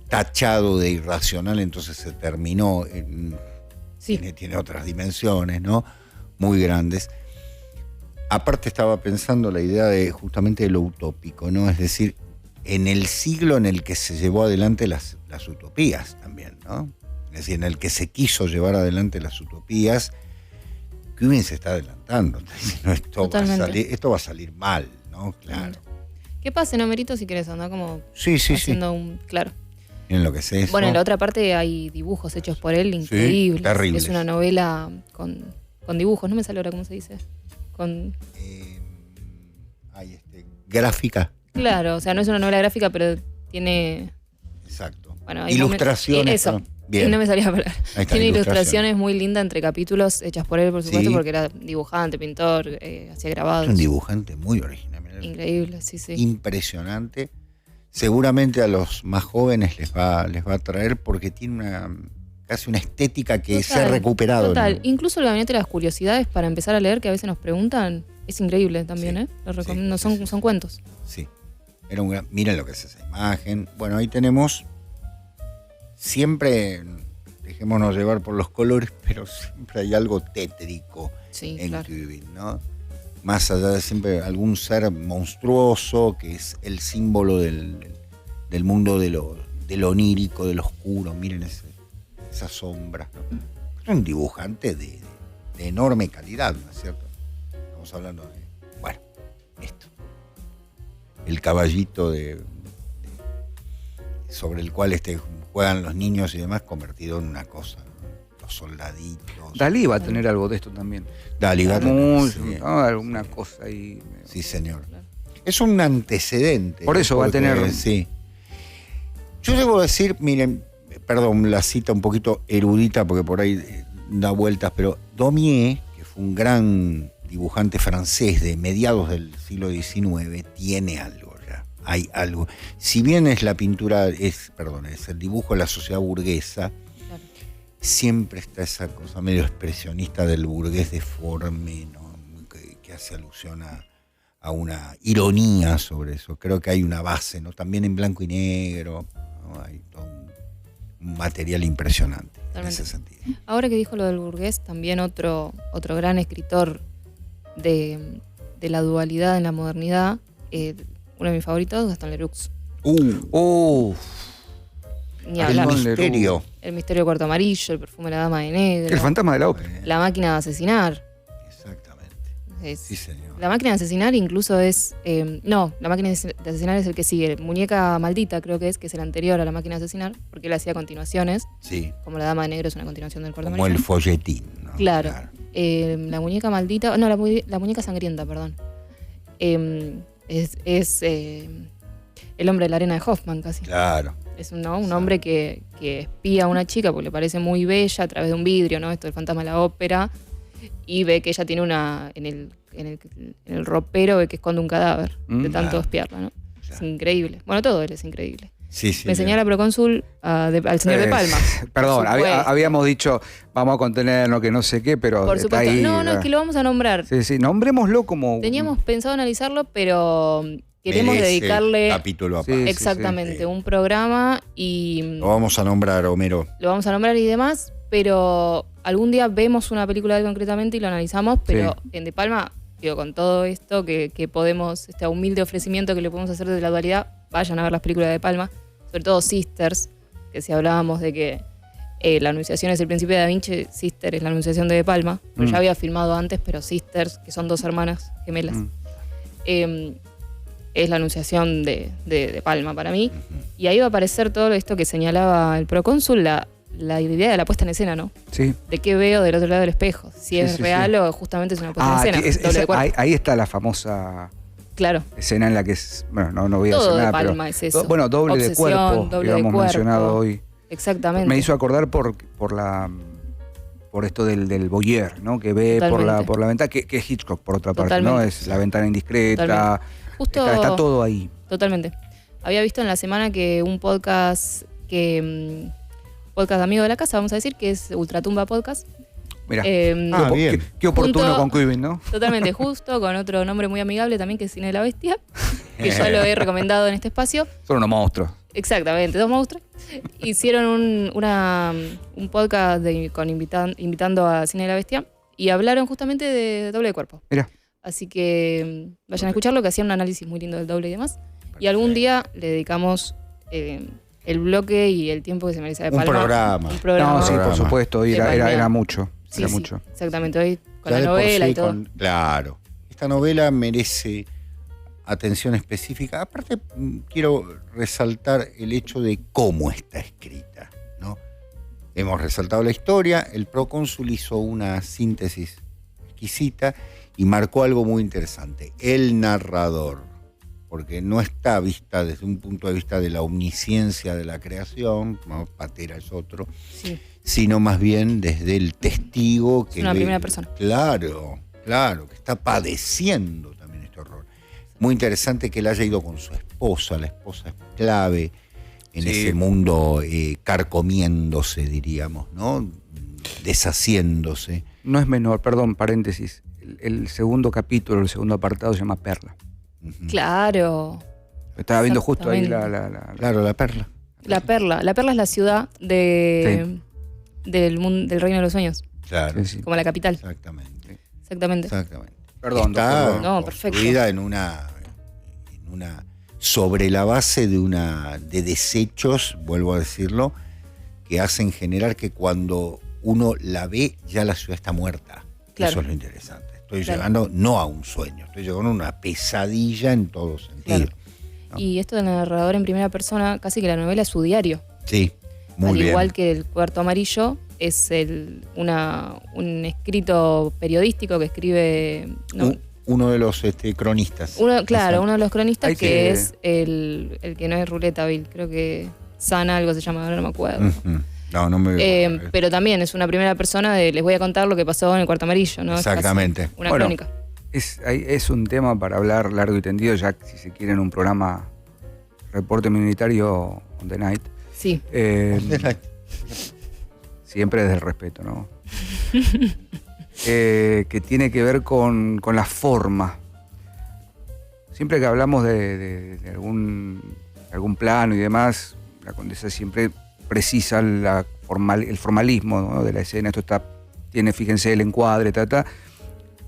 tachado de irracional, entonces se terminó, Sí. tiene otras dimensiones, ¿no? Muy grandes. Aparte estaba pensando la idea de justamente de lo utópico, ¿no? Es decir, en el siglo en el que se llevó adelante las utopías también, ¿no? Es decir, en el que se quiso llevar adelante las utopías, Cuban se está adelantando. Está diciendo, Totalmente. esto va a salir mal, ¿no? Claro. ¿Qué pasa, Homerito, si querés andar como Sí, sí, sí. haciendo un... Claro. Miren lo que es eso. Bueno, en la otra parte hay dibujos hechos por él increíbles. terribles. Es una novela con dibujos, no me sale ahora cómo se dice. Gráfica. Claro, o sea, no es una novela gráfica, pero tiene... Exacto. Bueno, hay Ilustraciones. eso. ¿no? Bien. Sí, no me salía la palabra. Ahí está, Tiene ilustraciones muy lindas entre capítulos hechas por él, por supuesto, Sí. porque era dibujante, pintor, hacía grabados. Es un dibujante muy original. mirá. Increíble, sí, sí. Impresionante. Seguramente a los más jóvenes les va a atraer porque tiene casi una estética que se ha Total, recuperado. Total. ¿no? Incluso el Gabinete de las Curiosidades, para empezar a leer, que a veces nos preguntan, es increíble también, Sí, ¿eh? Lo sí, recomiendo, sí, sí. son cuentos. Sí. Miren lo que es esa imagen. Bueno, ahí tenemos siempre dejémonos llevar por los colores, pero siempre hay algo tétrico Sí, en claro. Kubrick, ¿no? Más allá de siempre algún ser monstruoso que es el símbolo del mundo de lo onírico, de lo oscuro. Miren esa sombra, ¿no? Es un dibujante de enorme calidad, ¿no es cierto? Estamos hablando de, bueno, esto. El caballito sobre el cual juegan los niños y demás, convertido en una cosa, ¿no? Los soldaditos. Dalí va a tener algo de esto también. Dalí va a tener, sí. ¿no? Alguna cosa ahí. Sí, señor. Es un antecedente. Por eso va a tener. Sí. Yo debo decir, miren, perdón, la cita un poquito erudita porque por ahí da vueltas, pero Daumier, que fue un gran dibujante francés de mediados del siglo XIX, tiene algo ya. Hay algo. Si bien es la pintura, es el dibujo de la sociedad burguesa, Claro. siempre está esa cosa medio expresionista del burgués deforme, ¿no? Que hace alusión a una ironía sobre eso. Creo que hay una base, ¿no? También en blanco y negro, ¿no? Hay todo un material impresionante. Totalmente. En ese sentido. Ahora que dijo lo del burgués, también otro gran escritor de la dualidad en la modernidad, uno de mis favoritos, Gastón Leroux. Ni El hablar. Gastón misterio. El misterio cuarto amarillo, el perfume de la dama de negro, El fantasma de la ópera. la máquina de asesinar. Exactamente. Es- Sí, señor. La máquina de asesinar incluso es... no, la máquina de asesinar es el que sigue. Muñeca maldita creo que es el anterior a la máquina de asesinar, porque él hacía continuaciones, Sí. como la dama de negro es una continuación del cuarto Como el amarillo. folletín, ¿no? Claro. La muñeca maldita, no, la muñeca sangrienta, perdón. Es el hombre de la arena de Hoffman casi. Claro. Es un hombre que espía a una chica porque le parece muy bella a través de un vidrio, ¿no? Esto del fantasma de la ópera. Y ve que ella tiene en el ropero, ve que esconde un cadáver de tanto Claro. espiarla, ¿no? Es Claro. increíble. Bueno, todo él es increíble. Sí, sí. Me enseñó la procónsul al señor de Palma. Perdón, Por supuesto. habíamos dicho, vamos a contenernos que no sé qué, pero Por está supuesto. ahí. No, es que lo vamos a nombrar. Sí, nombrémoslo como. Teníamos pensado analizarlo, pero queremos Merece dedicarle capítulo aparte. Sí, exactamente sí. un programa y Lo vamos a nombrar, Homero. lo vamos a nombrar y demás, pero algún día vemos una película de él concretamente y lo analizamos, pero en De Palma, digo, con todo esto que podemos, este humilde ofrecimiento que le podemos hacer de la dualidad, vayan a ver las películas de De Palma, sobre todo Sisters, que si hablábamos de que la Anunciación es el Príncipe de Da Vinci, Sister es la Anunciación de Palma, pero ya había filmado antes, pero Sisters, que son dos hermanas gemelas, es la Anunciación de Palma para mí. Y ahí va a aparecer todo esto que señalaba el procónsul, la idea de la puesta en escena, ¿no? Sí. De qué veo del otro lado del espejo, si Sí, es sí, real sí. o justamente es una puesta en escena. Doble de cuerpo. Ahí está la famosa Claro, escena en la que es. Bueno, no voy a todo decir de nada, Palma pero. es eso. Bueno, doble de Obsesión, cuerpo, doble que de habíamos cuerpo. mencionado hoy. Exactamente. Me hizo acordar por esto del voyeur, ¿no? Que ve Totalmente. por la ventana, que es Hitchcock por otra parte, ¿no? Totalmente. Es la ventana indiscreta. Totalmente. Justo, Está todo ahí. Totalmente. Había visto en la semana que un podcast podcast amigo de la casa, vamos a decir, que es Ultratumba Podcast. Mira, bien. qué oportuno Junto- con Kubrick, ¿no? Totalmente justo, con otro nombre muy amigable también, que es Cine de la Bestia, que ya lo he recomendado en este espacio. Son unos monstruos. Exactamente, dos monstruos. Hicieron un podcast invitando a Cine de la Bestia y hablaron justamente de doble de cuerpo. Mira. Así que vayan a escucharlo, que hacían un análisis muy lindo del doble y demás. Y algún día le dedicamos el bloque y el tiempo que se merece de Un Palma. programa. Un programa. No, sí, por Programa. supuesto, De Palma. era mucho. Sí, Era sí, mucho. exactamente. Hoy con Ya la de por novela sí, y todo. Claro. Esta novela merece atención específica. Aparte, quiero resaltar el hecho de cómo está escrita, ¿no? Hemos resaltado la historia, el procónsul hizo una síntesis exquisita y marcó algo muy interesante. El narrador, porque no está vista desde un punto de vista de la omnisciencia de la creación, ¿no? Patera es otro, Sí. sino más bien desde el testigo que Es una ve- primera persona. Claro, que está padeciendo también este horror. Muy interesante que él haya ido con su esposa, la esposa es clave en Sí. ese mundo carcomiéndose, diríamos, ¿no? Deshaciéndose. No es menor, perdón, paréntesis. El segundo capítulo, el segundo apartado se llama Perla. Ujú. Claro. Estaba viendo justo ahí Exactamente. la Claro, la perla. La Perla. La Perla es la ciudad de del reino de los sueños, Claro, Sí, sí. como la capital. exactamente. Exactamente. Exactamente. Perdón, Está doctor. No, perfecto. construida en una sobre la base de desechos, vuelvo a decirlo, que hacen generar que cuando uno la ve, ya la ciudad está muerta. Claro. Eso es lo interesante. Estoy Claro. llegando no a un sueño, estoy llegando a una pesadilla en todo sentido. Claro. Y esto del narrador en primera persona, casi que la novela es su diario. Sí, muy Al bien. igual que El Cuarto Amarillo, es un escrito periodístico que escribe... no, Uno de los cronistas. uno Exacto. de los cronistas Hay que que- es el que no es Ruleta Bill, creo que Sana algo se llama, ahora no me acuerdo. Ujú. No me... Pero también es una primera persona de les voy a contar lo que pasó en El Cuarto Amarillo, ¿no? Es casi Exactamente. una Bueno, crónica. Es un tema para hablar largo y tendido, ya que si se quiere en un programa Reporte Minoritario on the Night. Sí, Siempre desde el respeto, ¿no? Que tiene que ver con la forma. Siempre que hablamos de algún plano y demás, la condesa siempre precisa el formalismo, ¿no?, de la escena. Esto tiene, fíjense, el encuadre,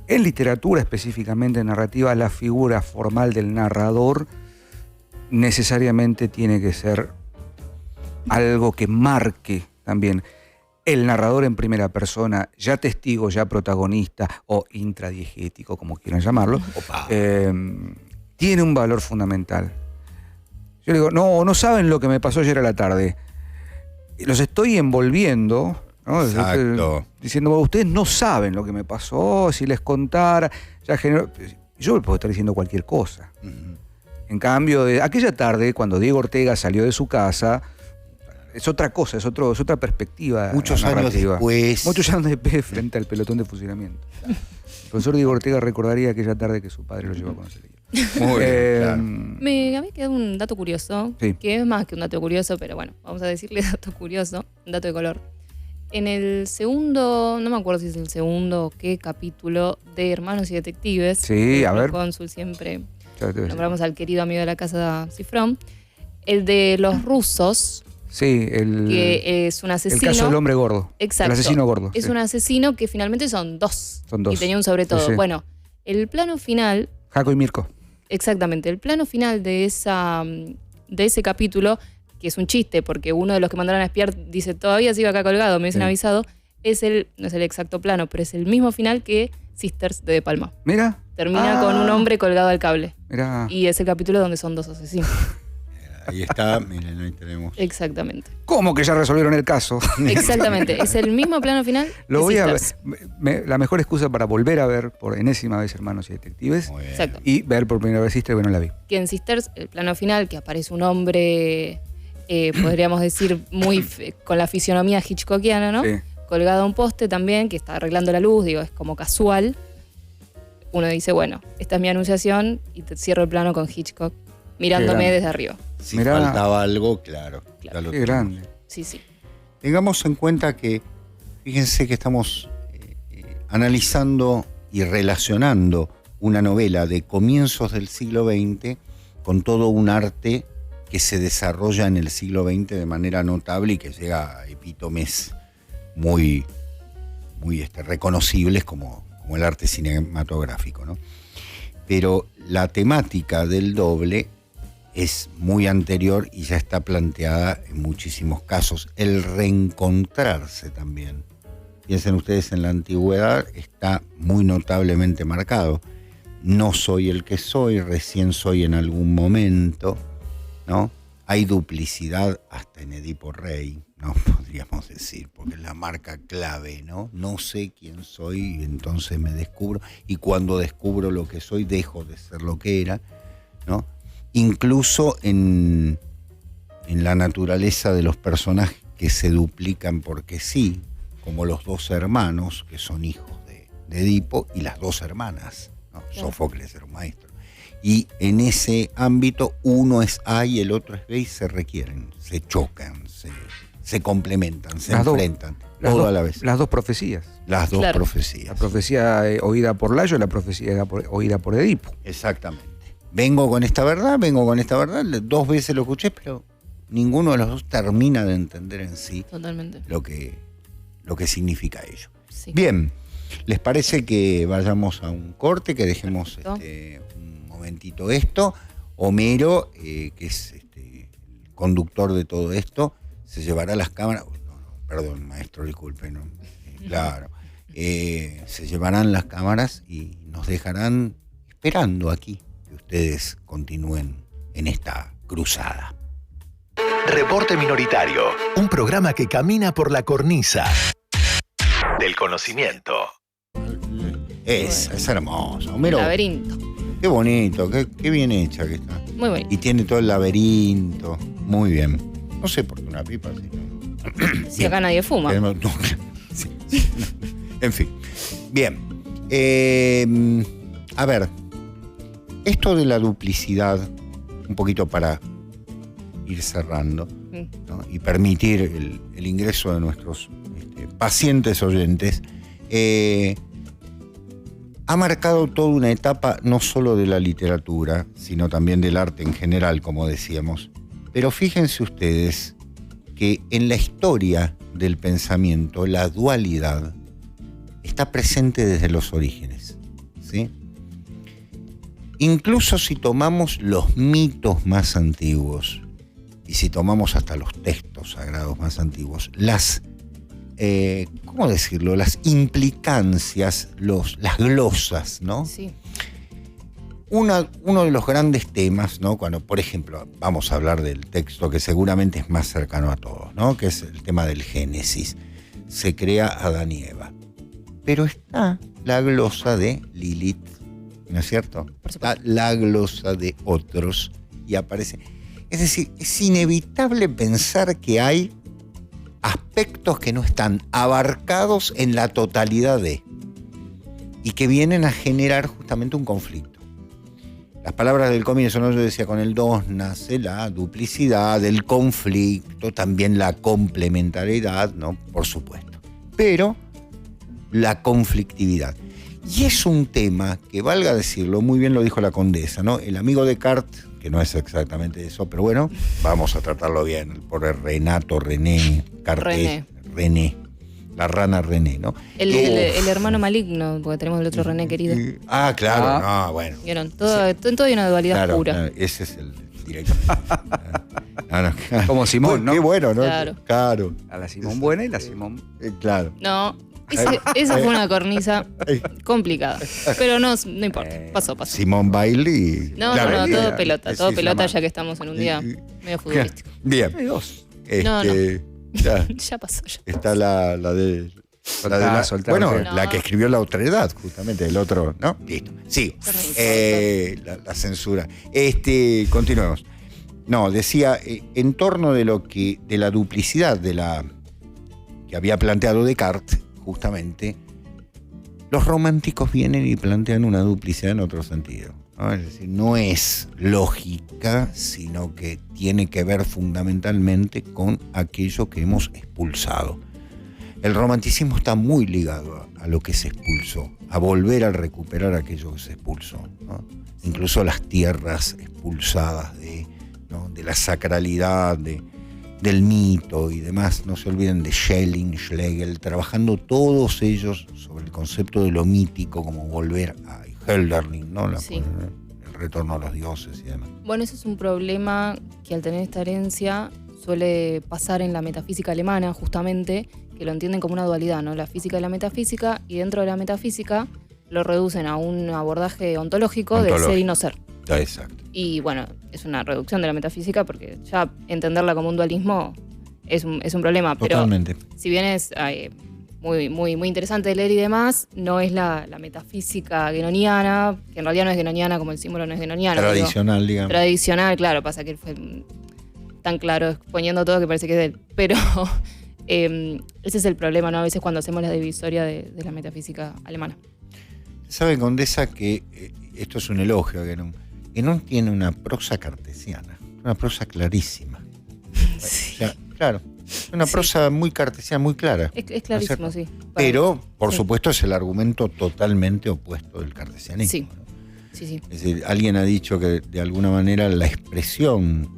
En literatura, específicamente en narrativa, la figura formal del narrador necesariamente tiene que ser algo que marque también el narrador en primera persona, ya testigo, ya protagonista o intradiegético, como quieran llamarlo, Opa. tiene un valor fundamental. Yo le digo, no saben lo que me pasó ayer a la tarde. Los estoy envolviendo, ¿no? Exacto. Diciendo, bueno, ustedes no saben lo que me pasó, si les contara, ya generó... Yo le puedo estar diciendo cualquier cosa. Ujú. En cambio, aquella tarde, cuando Diego Ortega salió de su casa, es otra cosa, es otra perspectiva. Muchos años narrativa. después. Muchos años después, frente al pelotón de fusilamiento. El profesor Diego Ortega recordaría aquella tarde que su padre lo llevó a conocer. Muy bien, claro. a mí queda un dato curioso, Sí. que es más que un dato curioso, pero bueno, vamos a decirle dato curioso, un dato de color. En el segundo, no me acuerdo si es el segundo o qué capítulo de Hermanos y Detectives, Sí, a el ver. cónsul siempre Ya te voy a decir. nombramos al querido amigo de la casa Cifrón, el de los rusos, Sí, que es un el asesino. caso del hombre gordo. Exacto. El asesino gordo. Es sí. un asesino que finalmente son dos. Son dos. Y tenía un sobre todo. Sí, sí. Bueno, el plano final, Jaco y Mirko. exactamente, el plano final de ese capítulo, que es un chiste, porque uno de los que mandaron a espiar dice, todavía sigo acá colgado, me hubiesen Sí. avisado, no es el exacto plano, pero es el mismo final que Sisters de De Palma. Mira. Termina con un hombre colgado al cable. Mira. Y es el capítulo donde son dos asesinos. Ahí está, miren, ahí tenemos. Exactamente. ¿Cómo que ya resolvieron el caso? Exactamente. Es el mismo plano final. Lo de voy a ver. Sisters. La mejor excusa para volver a ver por enésima vez Hermanos y Detectives Muy bien. Exacto. y ver por primera vez Sister, que no la vi. Que en Sisters, el plano final, que aparece un hombre, podríamos decir, con la fisionomía hitchcockiana, ¿no? Sí. Colgado a un poste también, que está arreglando la luz, digo, es como casual. Uno dice, bueno, esta es mi anunciación y te cierro el plano con Hitchcock, mirándome grande. desde arriba. Si Mirá. faltaba algo, claro. ya lo Qué tenemos. grande. Sí, sí. Tengamos en cuenta que, fíjense que estamos analizando y relacionando una novela de comienzos del siglo XX con todo un arte que se desarrolla en el siglo XX de manera notable y que llega a epítomes muy reconocibles como el arte cinematográfico, ¿no? Pero la temática del doble es muy anterior y ya está planteada en muchísimos casos. El reencontrarse también. Piensen ustedes, en la antigüedad está muy notablemente marcado. No soy el que soy, recién soy en algún momento, ¿no? Hay duplicidad hasta en Edipo Rey, ¿no? Podríamos decir, porque es la marca clave, ¿no? No sé quién soy y entonces me descubro. Y cuando descubro lo que soy, dejo de ser lo que era, ¿no? Incluso en la naturaleza de los personajes que se duplican porque sí, como los dos hermanos que son hijos de Edipo y las dos hermanas, ¿no? Claro. Sófocles era un maestro. Y en ese ámbito uno es A y el otro es B y se requieren, se chocan, se complementan, se Las dos. enfrentan, todo a la vez. Las dos profecías. Las dos Claro. profecías. La profecía oída por Layo y la profecía oída por Edipo. Exactamente. Vengo con esta verdad, dos veces lo escuché, pero ninguno de los dos termina de entender en sí Totalmente. lo que lo que significa ello. Sí. Bien, ¿les parece que vayamos a un corte, que dejemos un momentito esto? Homero, que es el conductor de todo esto, se llevará las cámaras. Perdón, maestro, disculpe, ¿no? Claro. Se llevarán las cámaras y nos dejarán esperando aquí que ustedes continúen en esta cruzada. Reporte Minoritario, un programa que camina por la cornisa del conocimiento. Es hermoso. Homero, Laberinto. qué bonito, qué bien hecha que está. Muy bonito. Y tiene todo el laberinto. Muy bien. No sé por qué una pipa, si no. Si acá nadie fuma. Queremos- no, sí, sí, no. En fin. Bien. A ver. Esto de la duplicidad, un poquito para ir cerrando, ¿no? Y permitir el ingreso de nuestros pacientes oyentes, ha marcado toda una etapa no solo de la literatura, sino también del arte en general, como decíamos. Pero fíjense ustedes que en la historia del pensamiento la dualidad está presente desde los orígenes, ¿sí? Incluso si tomamos los mitos más antiguos y si tomamos hasta los textos sagrados más antiguos, las ¿cómo decirlo? Las implicancias, las glosas, ¿no? Sí. Uno de los grandes temas, ¿no? Cuando, por ejemplo, vamos a hablar del texto que seguramente es más cercano a todos, ¿no? Que es el tema del Génesis. Se crea Adán y Eva. Pero está la glosa de Lilith, ¿no es cierto? Está la glosa de otros y aparece. Es decir, es inevitable pensar que hay aspectos que no están abarcados en la totalidad de, y que vienen a generar justamente un conflicto. Las palabras del comienzo, ¿no? Yo decía, con el 2 nace la duplicidad, el conflicto, también la complementariedad, ¿no? Por supuesto. Pero la conflictividad. Y es un tema que, valga decirlo, muy bien lo dijo la condesa, ¿no? El amigo Descartes, que no es exactamente eso, pero bueno, vamos a tratarlo bien, por el René Cartés. René. La rana René, ¿no? El hermano maligno, porque tenemos el otro René querido. Claro, no, bueno. ¿Vieron? En todo hay una dualidad Claro, pura. claro, ese es el directo. Como Simón, ¿no? Qué bueno, ¿no? Claro. A la Simón buena y la Simón... Claro. No, esa fue una cornisa complicada. Pero no importa, pasó. Simón Bailey. No, claro, todo pelota, sí, pelota, ya que estamos en un día medio futbolístico. Bien. Hay dos. No. Ya. Ya pasó. Está la de... Soltá, bueno, no. la que escribió La Otredad, justamente, el otro, ¿no? Listo. Sigo. La censura. Continuemos. No, decía, en torno de la duplicidad que había planteado Descartes, justamente, los románticos vienen y plantean una duplicidad en otro sentido, ¿no? Es decir, no es lógica, sino que tiene que ver fundamentalmente con aquello que hemos expulsado. El romanticismo está muy ligado a lo que se expulsó, a volver a recuperar aquello que se expulsó, ¿no? Incluso las tierras expulsadas de la sacralidad, del mito y demás. No se olviden de Schelling, Schlegel, trabajando todos ellos sobre el concepto de lo mítico, como volver a Hölderlin, ¿no? El retorno a los dioses y demás. Bueno, eso es un problema que al tener esta herencia suele pasar en la metafísica alemana, justamente, que lo entienden como una dualidad, ¿no? La física y la metafísica, y dentro de la metafísica lo reducen a un abordaje ontológico de ser y no ser. Exacto. Y bueno, es una reducción de la metafísica porque ya entenderla como un dualismo es un problema. Totalmente. Pero si bien es muy, muy, muy interesante de leer y demás, no es la metafísica guénoniana, que en realidad no es guénoniana como el símbolo no es guénoniano. Tradicional, digamos. Tradicional, claro, pasa que él fue tan claro exponiendo todo que parece que es de él. Pero ese es el problema, ¿no? A veces cuando hacemos la divisoria de la metafísica alemana. Sabe, condesa, que esto es un elogio, que no tiene una prosa cartesiana, una prosa clarísima. Sí. O sea, claro, una prosa muy cartesiana, muy clara. Es clarísimo, sí. Pero, por supuesto, es el argumento totalmente opuesto del cartesianismo, Sí. ¿no? Sí. Es decir, alguien ha dicho que de alguna manera la expresión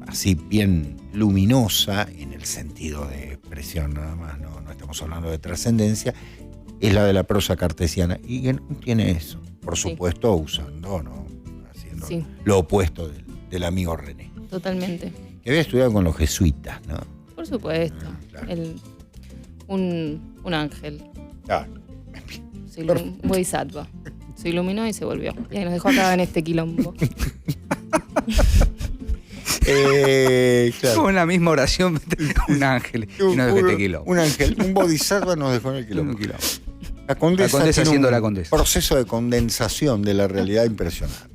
así bien luminosa, en el sentido de expresión nada más, no estamos hablando de trascendencia, es la de la prosa cartesiana, y que no tiene eso. Por supuesto, usando, ¿no? Haciendo lo opuesto del amigo René. Totalmente. Que había estudiado con los jesuitas, ¿no? Por supuesto. Claro. Un ángel. Claro. Un bodhisattva. Se iluminó y se volvió. Y ahí nos dejó acá en este quilombo. Claro. Como en la misma oración, un ángel. Y nos dejó este quilombo. Un ángel, un bodhisattva nos dejó en el quilombo. Un quilombo. La condesa tiene siendo un la condesa. proceso de condensación de la realidad impresionante.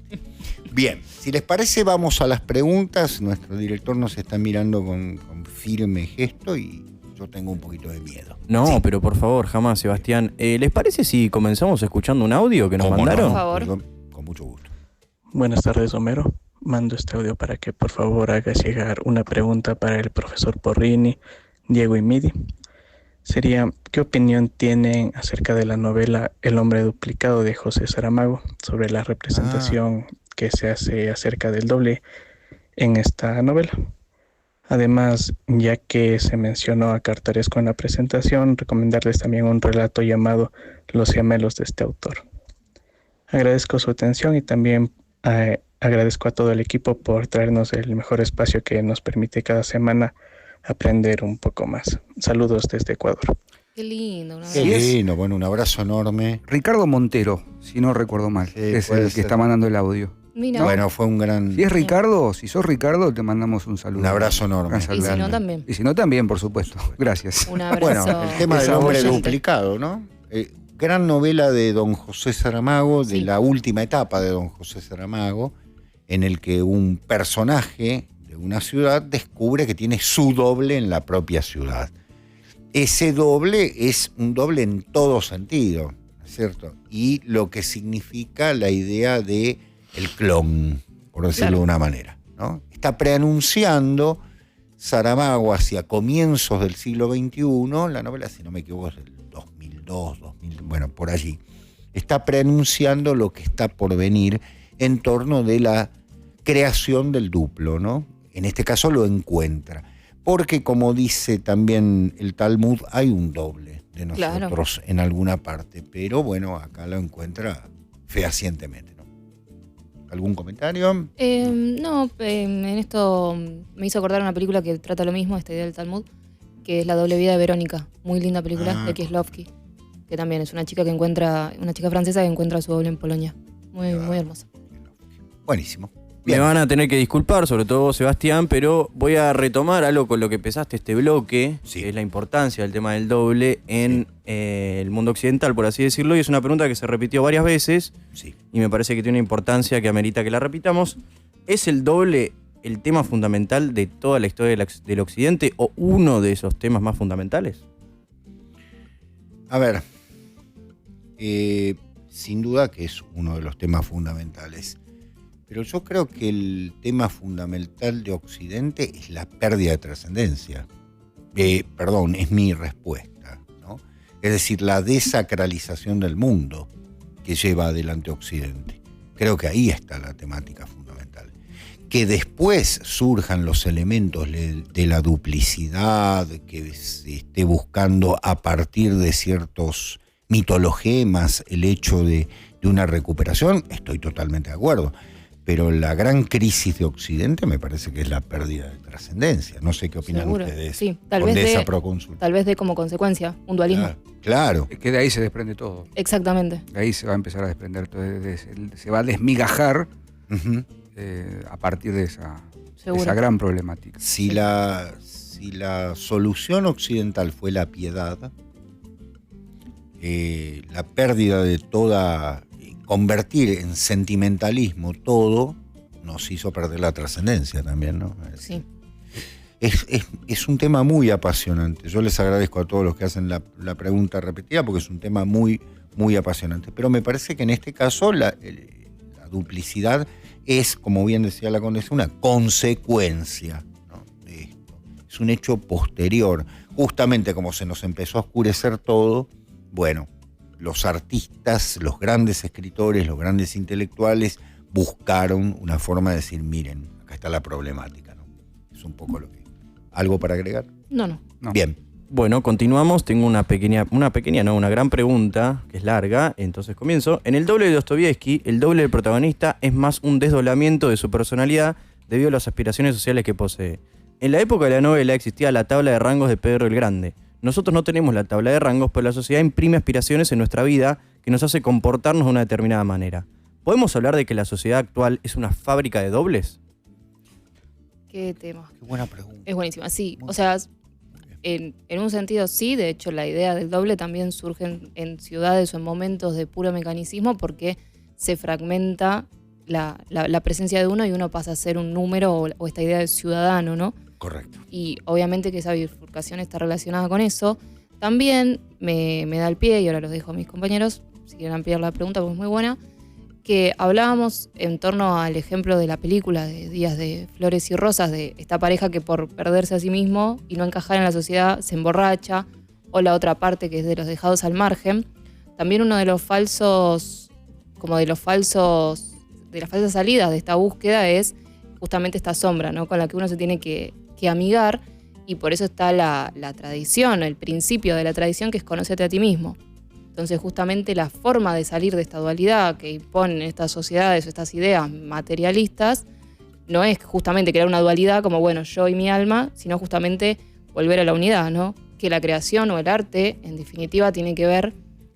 Bien, si les parece, vamos a las preguntas. Nuestro director nos está mirando con firme gesto y yo tengo un poquito de miedo. No, Sí. pero por favor, jamás, Sebastián. ¿Les parece si comenzamos escuchando un audio que nos ¿Cómo mandaron? no? Por favor. Perdón, con mucho gusto. Buenas tardes, Homero. Mando este audio para que por favor hagas llegar una pregunta para el profesor Porrini, Diego y Midi. Sería, ¿qué opinión tienen acerca de la novela El hombre duplicado de José Saramago sobre la representación que se hace acerca del doble en esta novela? Además, ya que se mencionó a Cartaresco en la presentación, recomendarles también un relato llamado Los gemelos de este autor. Agradezco su atención y también agradezco a todo el equipo por traernos el mejor espacio que nos permite cada semana aprender un poco más. Saludos desde Ecuador. Qué lindo. Una Qué vez. lindo, bueno, un abrazo enorme. Ricardo Montero, si no recuerdo mal, Sí, es puede el que ser. está mandando el audio. Mira. Bueno, fue un gran... Si es Ricardo, si sos Ricardo, te mandamos un saludo. Un abrazo enorme. Gran Y saludo. si no, también. Y si no, también, por supuesto. Gracias. Un Bueno, abrazo. el tema del Esa hombre voz. duplicado, ¿no? Gran novela de don José Saramago, de Sí. la última etapa de don José Saramago, en el que un personaje de una ciudad descubre que tiene su doble en la propia ciudad. Ese doble es un doble en todo sentido, ¿no es cierto? Y lo que significa la idea de el clon, por decirlo Claro. de una manera, ¿no? Está preanunciando Saramago hacia comienzos del siglo XXI, la novela, si no me equivoco, es del 2002, bueno, por allí. Está preanunciando lo que está por venir en torno de la creación del duplo, ¿no? En este caso lo encuentra. Porque, como dice también el Talmud, hay un doble de nosotros en alguna parte. Pero bueno, acá lo encuentra fehacientemente, ¿no? ¿Algún comentario? No, en esto me hizo acordar una película que trata lo mismo, esta idea del Talmud, que es La doble vida de Verónica. Muy linda película de Kieslowski, que también es una chica francesa que encuentra a su doble en Polonia. Muy hermosa. Buenísimo. Me van a tener que disculpar, sobre todo vos, Sebastián, pero voy a retomar algo con lo que empezaste este bloque, Sí. que es la importancia del tema del doble en el mundo occidental, por así decirlo, y es una pregunta que se repitió varias veces Sí. y me parece que tiene una importancia que amerita que la repitamos. ¿Es el doble el tema fundamental de toda la historia del occidente o uno de esos temas más fundamentales? A ver, sin duda que es uno de los temas fundamentales. Pero yo creo que el tema fundamental de Occidente es la pérdida de trascendencia. Perdón, es mi respuesta, ¿no? Es decir, la desacralización del mundo que lleva adelante Occidente. Creo que ahí está la temática fundamental. Que después surjan los elementos de la duplicidad, que se esté buscando a partir de ciertos mitologemas el hecho de una recuperación, estoy totalmente de acuerdo. Pero la gran crisis de Occidente me parece que es la pérdida de trascendencia. No sé qué opinan Seguro. ustedes. Sí, tal Condesa vez Proconsul. Tal vez de como consecuencia, un dualismo. Claro. Es que de ahí se desprende todo. Exactamente. De ahí se va a empezar a desprender todo. Se va a desmigajar Ujú. a partir de esa Seguro. gran problemática. Si la solución occidental fue la piedad, la pérdida de toda, convertir en sentimentalismo todo, nos hizo perder la trascendencia también, ¿no? Sí. Es un tema muy apasionante. Yo les agradezco a todos los que hacen la pregunta repetida porque es un tema muy, muy apasionante. Pero me parece que en este caso la duplicidad es, como bien decía la condesa, una consecuencia, ¿no?, de esto. Es un hecho posterior. Justamente como se nos empezó a oscurecer todo, bueno, los artistas, los grandes escritores, los grandes intelectuales buscaron una forma de decir, miren, acá está la problemática, ¿no? un poco lo que... ¿Algo para agregar? No. No. Bien. Bueno, continuamos. Tengo una gran pregunta, que es larga, entonces comienzo. En el doble de Dostoyevsky, el doble del protagonista es más un desdoblamiento de su personalidad debido a las aspiraciones sociales que posee. En la época de la novela existía la tabla de rangos de Pedro el Grande. Nosotros no tenemos la tabla de rangos, pero la sociedad imprime aspiraciones en nuestra vida que nos hace comportarnos de una determinada manera. ¿Podemos hablar de que la sociedad actual es una fábrica de dobles? ¿Qué tema? Qué buena pregunta. Es buenísima, sí. O sea, en un sentido sí, de hecho la idea del doble también surge en ciudades o en momentos de puro mecanicismo porque se fragmenta la presencia de uno y uno pasa a ser un número o esta idea de ciudadano, ¿no? Correcto. Y obviamente que esa bifurcación está relacionada con eso. También me da el pie, y ahora los dejo a mis compañeros, si quieren ampliar la pregunta porque es muy buena, que hablábamos en torno al ejemplo de la película de Días de Flores y Rosas, de esta pareja que por perderse a sí mismo y no encajar en la sociedad se emborracha, o la otra parte que es de los dejados al margen. También uno de los falsos, de las falsas salidas de esta búsqueda es justamente esta sombra, ¿no? Con la que uno se tiene que amigar, y por eso está la tradición, el principio de la tradición, que es conócete a ti mismo. Entonces justamente la forma de salir de esta dualidad que imponen estas sociedades o estas ideas materialistas no es justamente crear una dualidad como, bueno, yo y mi alma, sino justamente volver a la unidad, ¿no? Que la creación o el arte, en definitiva, tiene que ver,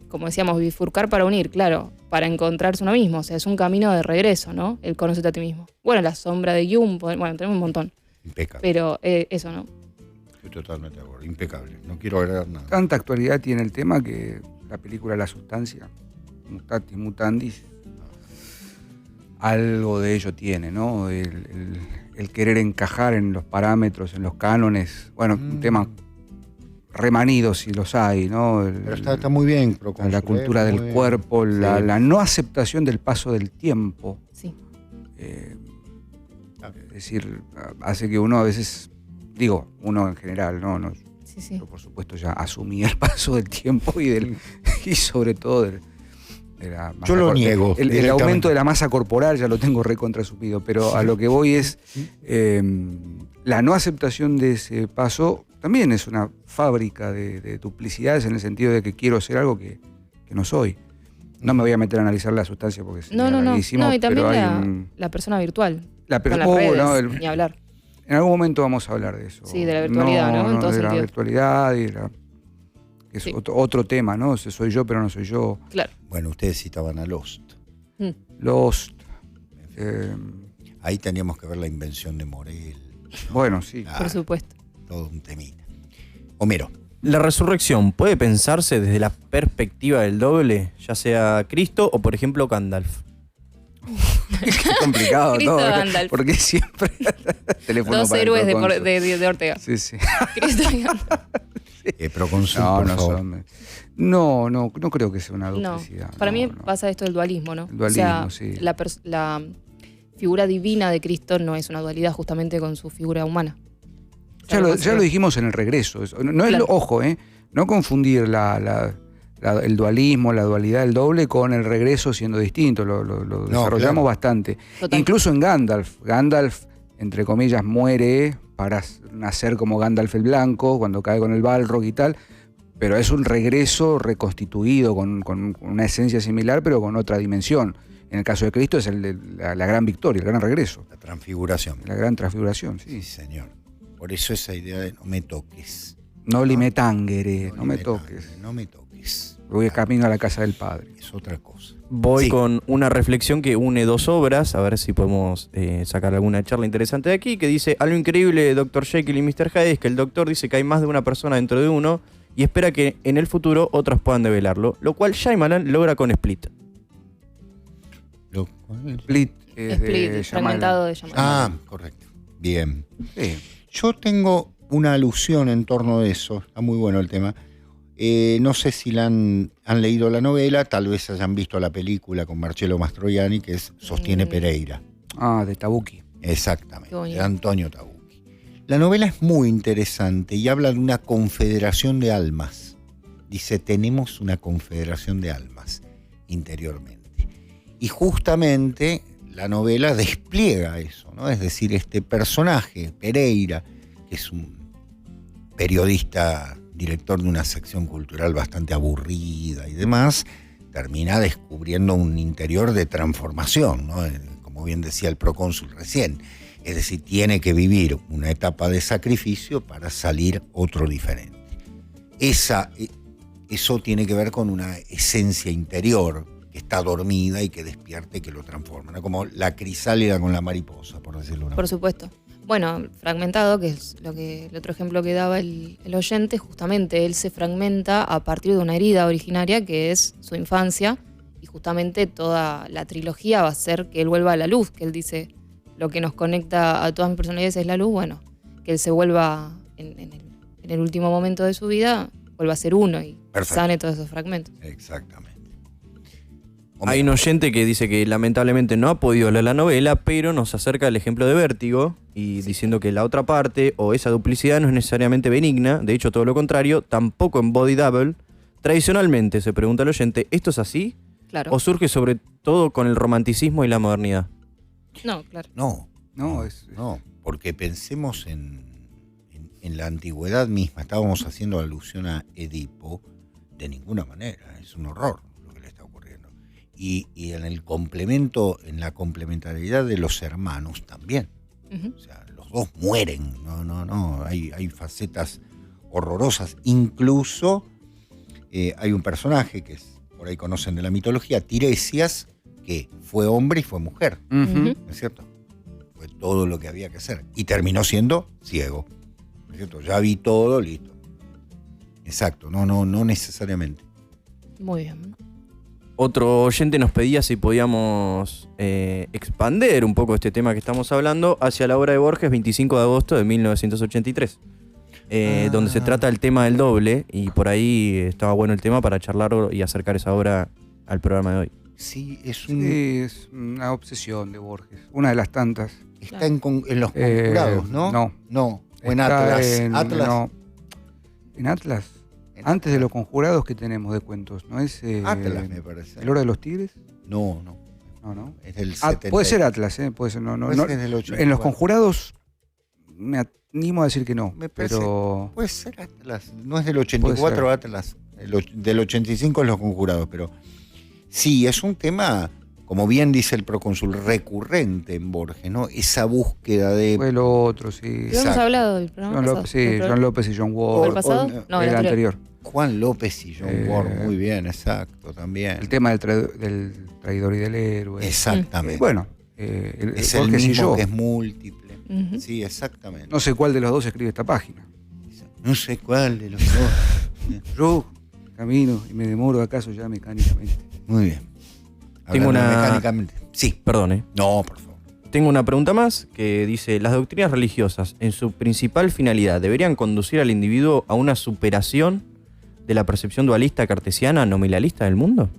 como decíamos, bifurcar para unir, claro, para encontrarse uno mismo. O sea, es un camino de regreso, ¿no? El conócete a ti mismo. Bueno, la sombra de Jung, bueno, tenemos un montón. Impecable. Pero eso, ¿no? Estoy totalmente de acuerdo. Impecable. No quiero agregar nada. Tanta actualidad tiene el tema que la película La Sustancia, Mutatis Mutandis, algo de ello tiene, ¿no? El querer encajar en los parámetros, en los cánones. Bueno, un tema remanido si los hay, ¿no? Pero está muy bien. La cultura del cuerpo, la no aceptación del paso del tiempo. Sí. Es decir, hace que uno a veces, digo, uno en general, ¿no? Sí. Yo, por supuesto, ya asumí el paso del tiempo y sobre todo de la masa. Yo lo niego. El aumento de la masa corporal ya lo tengo recontrasumido, pero a lo que voy es la no aceptación de ese paso también es una fábrica de duplicidades, en el sentido de que quiero ser algo que no soy. No me voy a meter a analizar La Sustancia porque es larguísimo, no, y también pero hay la persona virtual. la Con las redes, ni hablar. En algún momento vamos a hablar de eso. Sí, de la virtualidad, ¿no? En todo de sentido. la virtualidad y que es Sí. otro tema, ¿no? Soy yo, pero no soy yo. Claro. Bueno, ustedes citaban a Lost. Lost. Ahí teníamos que ver la invención de Morel. Bueno, sí. Claro, Por supuesto. todo un temita. Homero. ¿La resurrección puede pensarse desde la perspectiva del doble, ya sea Cristo o, por ejemplo, Gandalf? Qué complicado Cristo todo. Gandalf. Porque siempre. Teléfono Dos para el héroes Proconsul. de Ortega. Sí, sí. Cristo y Gandalf. Proconsul, No, por no favor. son. No creo que sea una No, duplicidad. para mí no. pasa esto del dualismo, ¿no? El dualismo, o sea, sí. la figura divina de Cristo no es una dualidad justamente con su figura humana. Ya lo dijimos en el regreso. No es Claro. ojo, no confundir el dualismo, la dualidad del doble con el regreso siendo distinto. Lo desarrollamos claro. bastante. Total. Incluso en Gandalf. Gandalf, entre comillas, muere para nacer como Gandalf el Blanco, cuando cae con el Balrog y tal. Pero es un regreso reconstituido con una esencia similar, pero con otra dimensión. En el caso de Cristo es el de la gran victoria, el gran regreso. La transfiguración. La gran transfiguración, Sí, sí. señor. Por eso esa idea de no me toques. No me tangere, no me me toques. No me toques. Voy camino a la casa del Padre. Es otra cosa. Voy Sí. con una reflexión que une dos obras, a ver si podemos sacar alguna charla interesante de aquí, que dice, algo increíble de Dr. Jekyll y Mr. Hyde es que el doctor dice que hay más de una persona dentro de uno y espera que en el futuro otros puedan develarlo, lo cual Shyamalan logra con Split. Split es de fragmentado de Shyamalan. Ah, correcto. Bien. Sí. Yo tengo una alusión en torno de eso. Está muy bueno el tema. No sé si han leído la novela, tal vez hayan visto la película con Marcello Mastroianni, que es Sostiene Pereira. Ah, de Tabucchi. Exactamente, Qué bonito. de Antonio Tabucchi. La novela es muy interesante y habla de una confederación de almas. Dice, tenemos una confederación de almas interiormente. Y justamente la novela despliega eso, ¿no? Es decir, este personaje, Pereira, que es un periodista, director de una sección cultural bastante aburrida y demás, termina descubriendo un interior de transformación, ¿no? Como bien decía el procónsul recién. Es decir, tiene que vivir una etapa de sacrificio para salir otro diferente. Eso tiene que ver con una esencia interior que está dormida y que despierta y que lo transforma, ¿no? Como la crisálida con la mariposa, por decirlo una Por manera. supuesto. Bueno, fragmentado, que es el otro ejemplo que daba el oyente, justamente él se fragmenta a partir de una herida originaria que es su infancia, y justamente toda la trilogía va a ser que él vuelva a la luz, que él dice, lo que nos conecta a todas mis personalidades es la luz, bueno, que él se vuelva en el último momento de su vida, vuelva a ser uno y Perfecto. sane todos esos fragmentos. Exactamente. Hay un oyente que dice que lamentablemente no ha podido leer la novela, pero nos acerca el ejemplo de Vértigo y diciendo que la otra parte o esa duplicidad no es necesariamente benigna, de hecho todo lo contrario, tampoco en Body Double. Tradicionalmente, se pregunta el oyente, ¿esto es así? Claro. ¿O surge sobre todo con el romanticismo y la modernidad? No, claro. No, No, no, porque pensemos en la antigüedad misma. Estábamos haciendo alusión a Edipo, de ninguna manera, es un horror lo que le está ocurriendo. Y en el complemento, en la complementariedad de los hermanos también. Ujú. O sea, los dos mueren, no, hay facetas horrorosas. Incluso hay un personaje que por ahí conocen de la mitología, Tiresias, que fue hombre y fue mujer, Ujú. Ujú. ¿no es cierto? Fue todo lo que había que hacer. Y terminó siendo ciego, ¿no es cierto? Ya vi todo, listo. Exacto, no necesariamente. Muy bien. Otro oyente nos pedía si podíamos expander un poco este tema que estamos hablando hacia la obra de Borges, 25 de agosto de 1983, donde se trata el tema del doble, y por ahí estaba bueno el tema para charlar y acercar esa obra al programa de hoy. Sí, es Sí, es una obsesión de Borges, una de las tantas. está en los conjurados, ¿no? No. O en Está Atlas. Atlas. no. ¿En Atlas? En Antes de Atlas. los conjurados que tenemos de cuentos, ¿no es? Atlas, me parece. ¿El Hora de los Tigres? No. No. Es del 70. Puede ser Atlas, puede ser, no. Puede ser del 84. En los conjurados me animo a decir que no, Me parece- pero Puede ser Atlas. No es del 84 Puede Atlas. Del 85 es los conjurados, pero sí, es un tema, como bien dice el procónsul, recurrente en Borges, ¿no? Esa búsqueda de... fue lo otro, sí. Pero hemos Exacto. hablado del programa John pasado. López, sí, ¿Del programa? John López y John ¿O Ward. el pasado? No, el el anterior. anterior. Juan López y John Ward, muy bien, exacto, también. El tema del traidor y del héroe. Exactamente. Bueno, es el Borges y mismo yo. que es múltiple. Ujú. Sí, exactamente. No sé cuál de los dos escribe esta página. No sé cuál de los dos. Yo camino y me demoro acaso ya mecánicamente. Muy bien. Tengo Hablando una- mecánicamente. Sí. Perdón, No, por favor. Tengo una pregunta más que dice, ¿las doctrinas religiosas en su principal finalidad deberían conducir al individuo a una superación de la percepción dualista cartesiana nominalista del mundo?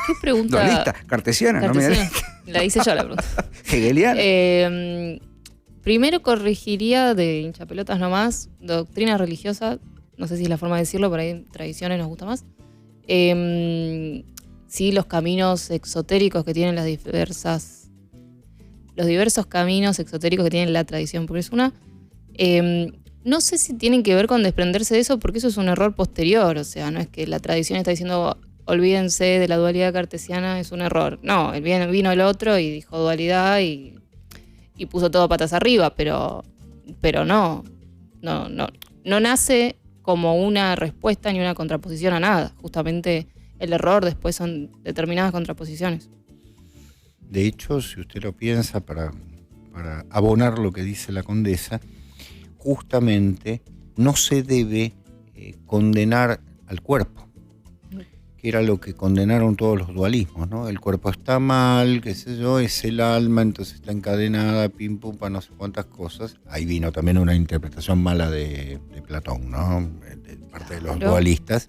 ¿Qué pregunta? Dualista, cartesiana, ¿no? Cartesiana. La hice yo la pregunta. Hegeliana. Primero corregiría de hinchapelotas nomás, doctrina religiosa, no sé si es la forma de decirlo, por ahí tradiciones nos gusta más. Sí, los caminos exotéricos que tienen los diversos caminos exotéricos que tiene la tradición, porque es una. No sé si tienen que ver con desprenderse de eso, porque eso es un error posterior, o sea, no es que la tradición está diciendo olvídense de la dualidad cartesiana, es un error. No, vino el otro y dijo dualidad y puso todo patas arriba, pero no nace como una respuesta ni una contraposición a nada. Justamente el error después son determinadas contraposiciones. De hecho, si usted lo piensa, para abonar lo que dice la condesa, justamente no se debe condenar al cuerpo, que era lo que condenaron todos los dualismos, ¿no? El cuerpo está mal, qué sé yo, es el alma, entonces está encadenada, pim pum, para no sé cuántas cosas. Ahí vino también una interpretación mala de Platón, ¿no? De parte de los Claro. dualistas.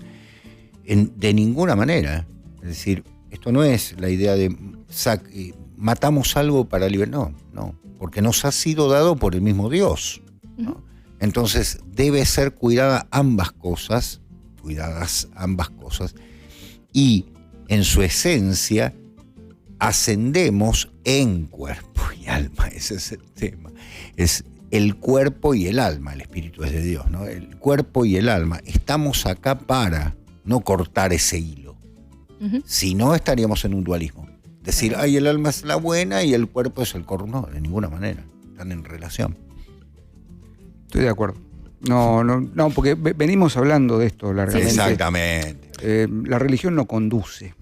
De ninguna manera. Es decir, esto no es la idea de matamos algo para liberar. No, porque nos ha sido dado por el mismo Dios, ¿no? Entonces debe ser cuidadas ambas cosas, y en su esencia ascendemos en cuerpo y alma, ese es el tema. Es el cuerpo y el alma, el espíritu es de Dios, ¿no? El cuerpo y el alma. Estamos acá para no cortar ese hilo. Si no, estaríamos en un dualismo. Decir, ay, el alma es la buena y el cuerpo es el corrupto. No, de ninguna manera. Están en relación. Estoy de acuerdo. No, porque venimos hablando de esto largamente. Exactamente. La religión no conduce.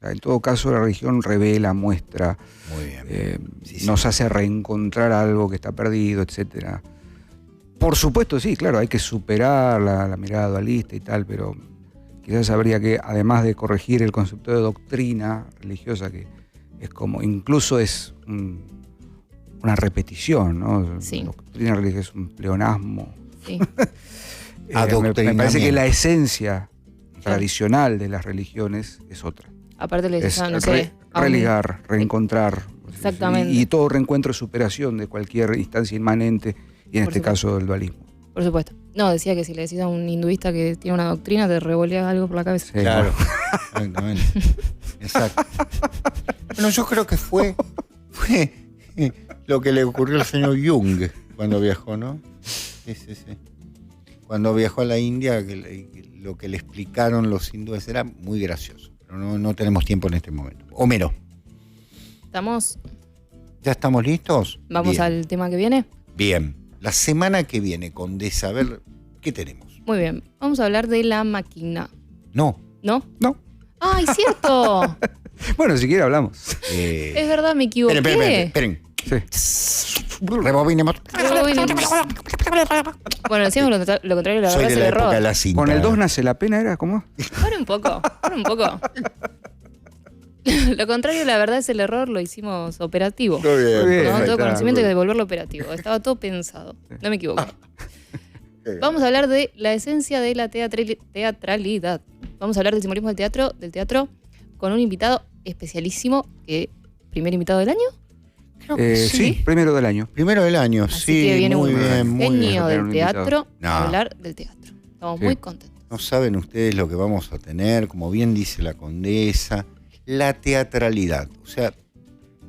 En todo caso, la religión revela, muestra, Muy bien. nos hace reencontrar algo que está perdido, etcétera. Por supuesto, sí, claro, hay que superar la mirada dualista y tal, pero quizás habría que, además de corregir el concepto de doctrina religiosa, que es como, incluso es una repetición, ¿no? Sí. Doctrina religiosa es un pleonasmo. Sí. Me parece que la esencia tradicional de las religiones es otra. Aparte les Es no sé, religar, reencontrar. Exactamente. Y todo reencuentro es superación de cualquier instancia inmanente, y en Por este supuesto. caso del dualismo. Por supuesto. No, decía que si le decís a un hinduista que tiene una doctrina, te revolea algo por la cabeza. Sí, Claro, bueno. exactamente. Exacto. Bueno, yo creo que fue lo que le ocurrió al señor Jung cuando viajó, ¿no? Sí. Cuando viajó a la India, lo que le explicaron los hindúes era muy gracioso. Pero no tenemos tiempo en este momento. Homero, ¿Estamos? ¿ya estamos listos? ¿Vamos Bien. al tema que viene? Bien. La semana que viene, Condesa, a ver, ¿qué tenemos? Muy bien. Vamos a hablar de la máquina. No. ¿No? No. ¡Ay, cierto! Bueno, si quiere hablamos. Es verdad, me equivoqué. Esperen. Sí. Rebobinemos. Bueno, decíamos lo contrario, la Soy verdad de es el la época de error. la cinta. Con el 2 nace la pena, ¿era cómo? Para un poco. Lo contrario, la verdad es el error, lo hicimos operativo. Muy bien. Muy bien. ¿No? Ahí Todo está, conocimiento muy y bien. devolverlo operativo. Estaba todo pensado. No me equivoqué. Vamos a hablar de la esencia de la teatralidad. Vamos a hablar del simbolismo del teatro, con un invitado especialísimo, primer invitado del año. Creo que Sí, primero del año. Primero del año, Así sí, que viene muy un bien, muy bien. genio Tener del un teatro No. a hablar del teatro. Estamos Sí. muy contentos. No saben ustedes lo que vamos a tener, como bien dice la condesa, la teatralidad, o sea,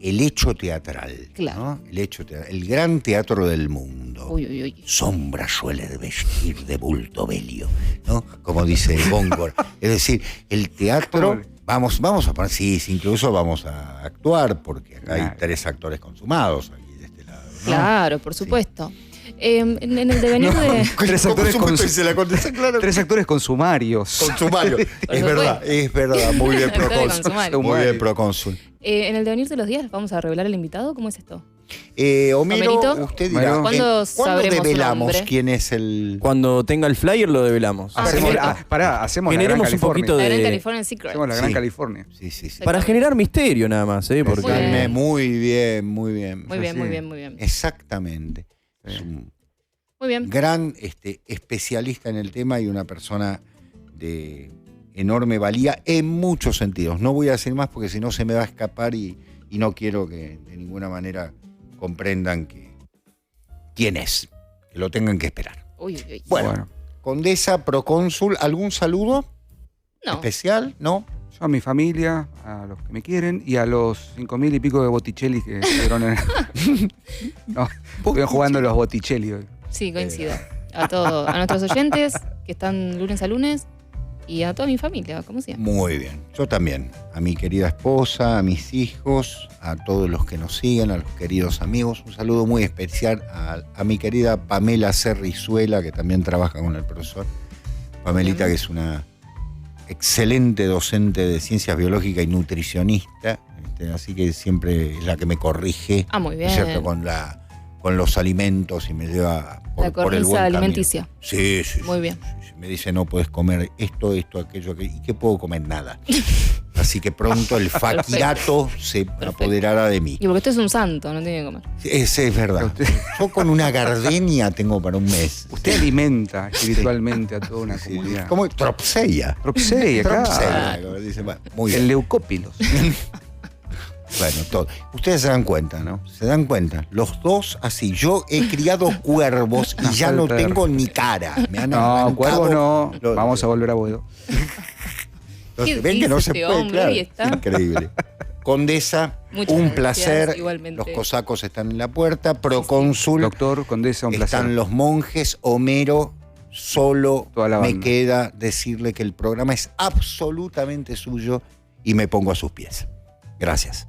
el hecho teatral, Claro. ¿no? El hecho teatral, el gran teatro del mundo. Uy. Sombra suele vestir de bulto belio, ¿no? Como dice Góngora. Es decir, el teatro, vamos a poner, sí, incluso vamos a actuar, porque acá hay Claro. 3 actores consumados aquí de este lado, ¿no? Claro, por supuesto. En el devenir No. de... Tres actores ¿Cómo con- dice la condesa? Claro. 3 actores consumarios. Consumario. Es verdad, muy bien, Actores procónsul. consumarios. Muy bien, procónsul. En el devenir de los días vamos a revelar el invitado. ¿Cómo es esto? Homero, Homerito. usted dirá, Homero. ¿Cuándo sabremos su develamos nombre? quién es el...? Cuando tenga el flyer lo develamos. Hacemos perfecto. hacemos Generemos la Gran un poquito California. La de- Gran California Secret. Hacemos la Gran Sí. California. Sí. Para generar misterio nada más, porque Muy bien. Muy bien. Muy bien, Sí. muy bien. Exactamente. Es un Muy bien. gran especialista en el tema y una persona de enorme valía en muchos sentidos. No voy a decir más porque si no se me va a escapar y no quiero que de ninguna manera comprendan quién es, que lo tengan que esperar. Uy. Bueno, condesa, procónsul, ¿algún saludo No. especial? ¿No? Yo a mi familia, a los que me quieren y a los 5.000 y pico de Botticelli que estuvieron en... No, estuvieron jugando los Botticelli hoy. Sí, coincido. A nuestros oyentes que están lunes a lunes y a toda mi familia, como siempre. Muy bien. Yo también. A mi querida esposa, a mis hijos, a todos los que nos siguen, a los queridos amigos. Un saludo muy especial a mi querida Pamela Cerrizuela, que también trabaja con el profesor. Pamelita, que es una excelente docente de ciencias biológicas y nutricionista. Así que siempre es la que me corrige, Ah, muy ¿no es bien. cierto? Con los alimentos y me lleva La por el buen cornisa camino. alimenticia. Sí. Muy bien. Sí. Me dice, no puedes comer esto, aquello. ¿Y qué puedo comer? Nada. Así que pronto el faquiato se apoderará de mí. Y porque usted es un santo, no tiene que comer. Ese es verdad. Yo con una gardenia tengo para un mes. Usted alimenta espiritualmente a toda una Sí, comunidad. como Tropseia. Tropseia, claro. Tropseia, como dice. Bueno, muy El bien. leucópilos. Bueno, todo. Ustedes se dan cuenta, ¿no? Se dan cuenta. Los dos así. Yo he criado cuervos y ya no tengo ni cara. Me han No, arrancado cuervos no. los- Vamos a volver a Boedo. Entonces, ¿Qué ven que no dice se este puede, hombre? claro. Ahí está. Increíble. Condesa, Muchas un gracias, placer. igualmente. Los cosacos están en la puerta. Procónsul, Doctor, Condesa, un placer. están los monjes. Homero, solo Toda la me banda. queda decirle que el programa es absolutamente suyo y me pongo a sus pies. Gracias.